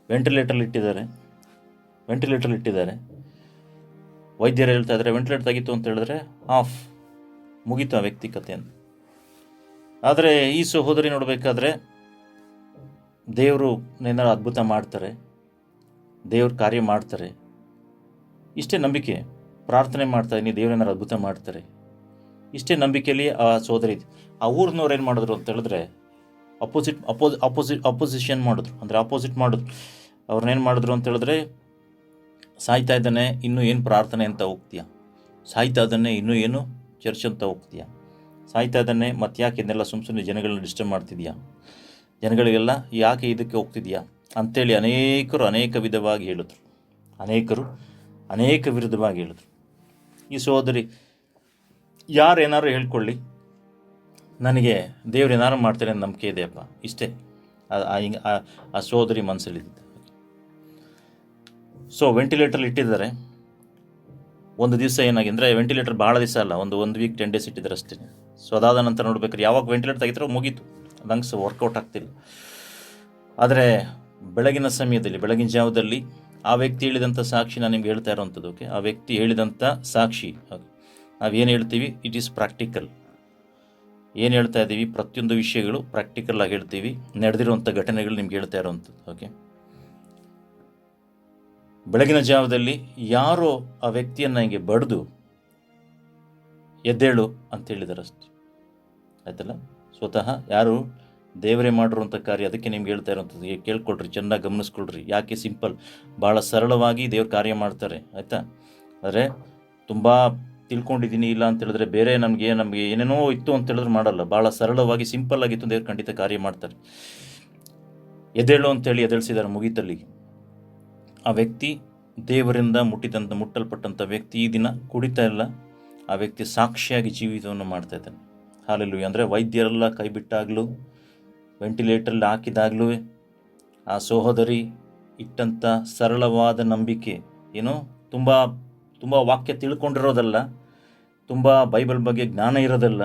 ವೆಂಟಿಲೇಟರ್ ಇಟ್ಟಿದ್ದಾರೆ. ವೈದ್ಯರು ಹೇಳ್ತಾ ಇದ್ದಾರೆ ವೆಂಟಿಲೇಟರ್ ತೆಗಿತು ಅಂತ ಹೇಳಿದ್ರೆ ಆಫ್, ಮುಗೀತು ಆ ವ್ಯಕ್ತಿ ಕಥೆ ಅಂತ. ಆದರೆ ಈ ಸಹೋದರಿ ನೋಡಬೇಕಾದ್ರೆ ದೇವರು ಏನಾರು ಅದ್ಭುತ ಮಾಡ್ತಾರೆ, ದೇವ್ರ ಕಾರ್ಯ ಮಾಡ್ತಾರೆ, ಇಷ್ಟೇ ನಂಬಿಕೆ. ಪ್ರಾರ್ಥನೆ ಮಾಡ್ತಾ ಇದ್ದೀನಿ, ದೇವ್ರು ಏನಾರು ಅದ್ಭುತ ಮಾಡ್ತಾರೆ, ಇಷ್ಟೇ ನಂಬಿಕೆಯಲ್ಲಿ ಆ ಸಹೋದರಿ. ಆ ಊರಿನವ್ರು ಏನು ಮಾಡಿದ್ರು ಅಂತ ಹೇಳಿದ್ರೆ ಅಪೋಸಿಷನ್ ಮಾಡಿದ್ರು, ಅಂದರೆ ಆಪೋಸಿಟ್ ಮಾಡಿದ್ರು. ಅವ್ರನ್ನೇನು ಮಾಡಿದ್ರು ಅಂತ ಹೇಳಿದ್ರೆ, ಸಾಯ್ತಾ ಇದ್ದಾನೆ ಇನ್ನೂ ಏನು ಪ್ರಾರ್ಥನೆ ಅಂತ ಹೋಗ್ತೀಯಾ, ಸಾಯ್ತಾ ಇದ್ದಾನೆ ಇನ್ನೂ ಏನು ಚರ್ಚ್ ಅಂತ ಹೋಗ್ತೀಯಾ, ಸಾಯ್ತಾ ಇದ್ದಾನೆ ಮತ್ತು ಯಾಕೆ ಇದನ್ನೆಲ್ಲ ಸುಮ್ಮನೆ ಜನಗಳನ್ನ ಡಿಸ್ಟರ್ಬ್ ಮಾಡ್ತಿದ್ಯಾ, ಜನಗಳಿಗೆಲ್ಲ ಯಾಕೆ ಇದಕ್ಕೆ ಹೋಗ್ತಿದ್ಯಾ ಅಂಥೇಳಿ ಅನೇಕ ವಿಧವಾಗಿ ಹೇಳಿದ್ರು. ಅನೇಕ ವಿರುದ್ಧವಾಗಿ ಹೇಳಿದ್ರು. ಈ ಸಹೋದರಿ ಯಾರೇನಾರು ಹೇಳ್ಕೊಳ್ಳಿ, ನನಗೆ ದೇವ್ರು ಏನಾರು ಮಾಡ್ತಾರೆ ಅಂತ ನಂಬಿಕೆ ಇದೆಯಪ್ಪ, ಇಷ್ಟೇ ಆ ಸಹೋದರಿ ಮನಸ್ಸಲ್ಲಿದ್ದ. ಸೊ ವೆಂಟಿಲೇಟರ್ ಇಟ್ಟಿದ್ದಾರೆ. ಒಂದು ದಿವಸ ಏನಾಗಿ ಅಂದರೆ ವೆಂಟಿಲೇಟರ್ ಭಾಳ ದಿವಸ ಅಲ್ಲ, ಒಂದು ವೀಕ್ 10 days ಇಟ್ಟಿದ್ದಾರೆ ಅಷ್ಟೇ. ಸೊ ಅದಾದ ನಂತರ ನೋಡ್ಬೇಕಾದ್ರೆ ಯಾವಾಗ ವೆಂಟಿಲೇಟರ್ ತೆಗಿತಾರೋ ಮುಗೀತು, ಲಂಗ್ಸ್ ವರ್ಕೌಟ್ ಆಗ್ತಿಲ್ಲ. ಆದರೆ ಬೆಳಗಿನ ಸಮಯದಲ್ಲಿ, ಬೆಳಗಿನ ಜಾವದಲ್ಲಿ ಆ ವ್ಯಕ್ತಿ ಹೇಳಿದಂಥ ಸಾಕ್ಷಿ ನಾನು ನಿಮ್ಗೆ ಹೇಳ್ತಾ ಇರೋವಂಥದ್ದು. ಓಕೆ, ಆ ವ್ಯಕ್ತಿ ಹೇಳಿದಂಥ ಸಾಕ್ಷಿ, ನಾವೇನು ಹೇಳ್ತೀವಿ ಇಟ್ ಈಸ್ ಪ್ರಾಕ್ಟಿಕಲ್. ಏನು ಹೇಳ್ತಾ ಇದ್ದೀವಿ ಪ್ರತಿಯೊಂದು ವಿಷಯಗಳು ಪ್ರಾಕ್ಟಿಕಲ್ ಆಗಿ ಹೇಳ್ತೀವಿ, ನಡೆದಿರುವಂಥ ಘಟನೆಗಳು ನಿಮ್ಗೆ ಹೇಳ್ತಾ ಇರೋವಂಥದ್ದು. ಓಕೆ, ಬೆಳಗಿನ ಜಾವದಲ್ಲಿ ಯಾರೋ ಆ ವ್ಯಕ್ತಿಯನ್ನು ಹಿಂಗೆ ಬಡಿದು ಎದ್ದೇಳು ಅಂತ ಹೇಳಿದ್ದಾರೆ ಅಷ್ಟೆ, ಆಯ್ತಲ್ಲ. ಸ್ವತಃ ಯಾರು ದೇವರೇ ಮಾಡಿರುವಂಥ ಕಾರ್ಯ, ಅದಕ್ಕೆ ನಿಮ್ಗೆ ಹೇಳ್ತಾ ಇರೋವಂಥದ್ದು. ಕೇಳ್ಕೊಳ್ರಿ, ಚೆನ್ನಾಗಿ ಗಮನಿಸ್ಕೊಳ್ರಿ. ಯಾಕೆ ಸಿಂಪಲ್, ಭಾಳ ಸರಳವಾಗಿ ದೇವ್ರ ಕಾರ್ಯ ಮಾಡ್ತಾರೆ, ಆಯಿತಾ. ಆದರೆ ತುಂಬ ತಿಳ್ಕೊಂಡಿದ್ದೀನಿ ಇಲ್ಲ ಅಂತ ಹೇಳಿದ್ರೆ ಬೇರೆ ನಮಗೆ ಏನೇನೋ ಇತ್ತು ಅಂತ ಹೇಳಿದ್ರೆ ಮಾಡಲ್ಲ. ಭಾಳ ಸರಳವಾಗಿ ಸಿಂಪಲ್ ಆಗಿತ್ತು ದೇವ್ರು ಖಂಡಿತ ಕಾರ್ಯ ಮಾಡ್ತಾರೆ. ಎದ್ದೇಳು ಅಂತೇಳಿ ಎದ್ದೇಳಿಸಿದ್ದಾರೆ, ಮುಗೀತಲ್ಲಿಗೆ. ಆ ವ್ಯಕ್ತಿ ದೇವರಿಂದ ಮುಟ್ಟಲ್ಪಟ್ಟಂಥ ವ್ಯಕ್ತಿ ಈ ದಿನ ಕುಡಿತಾ ಇಲ್ಲ, ಆ ವ್ಯಕ್ತಿ ಸಾಕ್ಷಿಯಾಗಿ ಜೀವಿತವನ್ನು ಮಾಡ್ತಾ ಇದ್ದಾನೆ. ಹಾಲೆಲೂಯಾ. ಅಂದರೆ ವೈದ್ಯರೆಲ್ಲ ಕೈ ಬಿಟ್ಟಾಗಲೂ, ವೆಂಟಿಲೇಟರಲ್ಲಿ ಹಾಕಿದಾಗಲೂ ಆ ಸಹೋದರಿ ಇಟ್ಟಂಥ ಸರಳವಾದ ನಂಬಿಕೆ, ಏನೋ ತುಂಬ ವಾಕ್ಯ ತಿಳ್ಕೊಂಡಿರೋದಲ್ಲ, ತುಂಬ ಬೈಬಲ್ ಬಗ್ಗೆ ಜ್ಞಾನ ಇರೋದಲ್ಲ,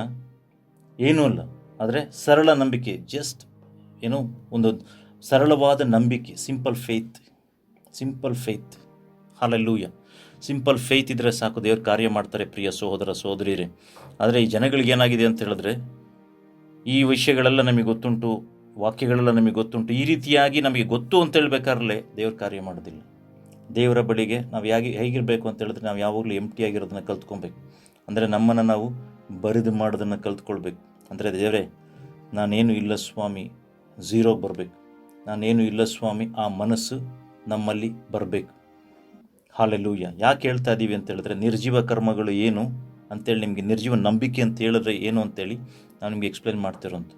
ಏನೂ ಅಲ್ಲ. ಆದರೆ ಸರಳ ನಂಬಿಕೆ, ಜಸ್ಟ್ ಏನೋ ಒಂದು ಸರಳವಾದ ನಂಬಿಕೆ, simple faith. Hallelujah. Simple faith ಇದ್ದರೆ ಸಾಕು, ದೇವ್ರ ಕಾರ್ಯ ಮಾಡ್ತಾರೆ ಪ್ರಿಯ ಸಹೋದರ ಸಹೋದರಿಯರೇ. ಆದರೆ ಈ ಜನಗಳಿಗೆ ಏನಾಗಿದೆ ಅಂತ ಹೇಳಿದ್ರೆ, ಈ ವಿಷಯಗಳೆಲ್ಲ ನಮಗೆ ಗೊತ್ತುಂಟು, ವಾಕ್ಯಗಳೆಲ್ಲ ನಮಗೆ ಗೊತ್ತುಂಟು, ಈ ರೀತಿಯಾಗಿ ನಮಗೆ ಗೊತ್ತು ಅಂತ ಹೇಳ್ಬೇಕಾದ್ರೆ ದೇವ್ರ ಕಾರ್ಯ ಮಾಡೋದಿಲ್ಲ. ದೇವರ ಬಳಿಗೆ ನಾವು ಹೇಗಿರಬೇಕು ಅಂತ ಹೇಳಿದ್ರೆ, ನಾವು ಯಾವಾಗಲೂ ಆಗಿರೋದನ್ನು ಕಲ್ತ್ಕೊಬೇಕು. ಅಂದರೆ ನಮ್ಮನ್ನು ನಾವು ಬರಿದು ಮಾಡೋದನ್ನು ಕಲ್ತ್ಕೊಳ್ಬೇಕು. ಅಂದರೆ ದೇವರೇ ನಾನೇನು ಇಲ್ಲ ಸ್ವಾಮಿ, ಝೀರೋಗೆ ಬರಬೇಕು, ನಾನೇನು ಇಲ್ಲ ಸ್ವಾಮಿ, ಆ ಮನಸ್ಸು ನಮ್ಮಲ್ಲಿ ಬರಬೇಕು. ಹಾಲೆಲೂಯಾ. ಯಾಕೆ ಹೇಳ್ತಾ ಇದ್ದೀವಿ ಅಂತ ಹೇಳಿದ್ರೆ, ನಿರ್ಜೀವ ಕರ್ಮಗಳು ಏನು ಅಂತೇಳಿ, ನಿಮಗೆ ನಿರ್ಜೀವ ನಂಬಿಕೆ ಅಂತ ಹೇಳಿದ್ರೆ ಏನು ಅಂತೇಳಿ ನಾನು ನಿಮಗೆ ಎಕ್ಸ್ಪ್ಲೇನ್ ಮಾಡ್ತಿರೋಂಥ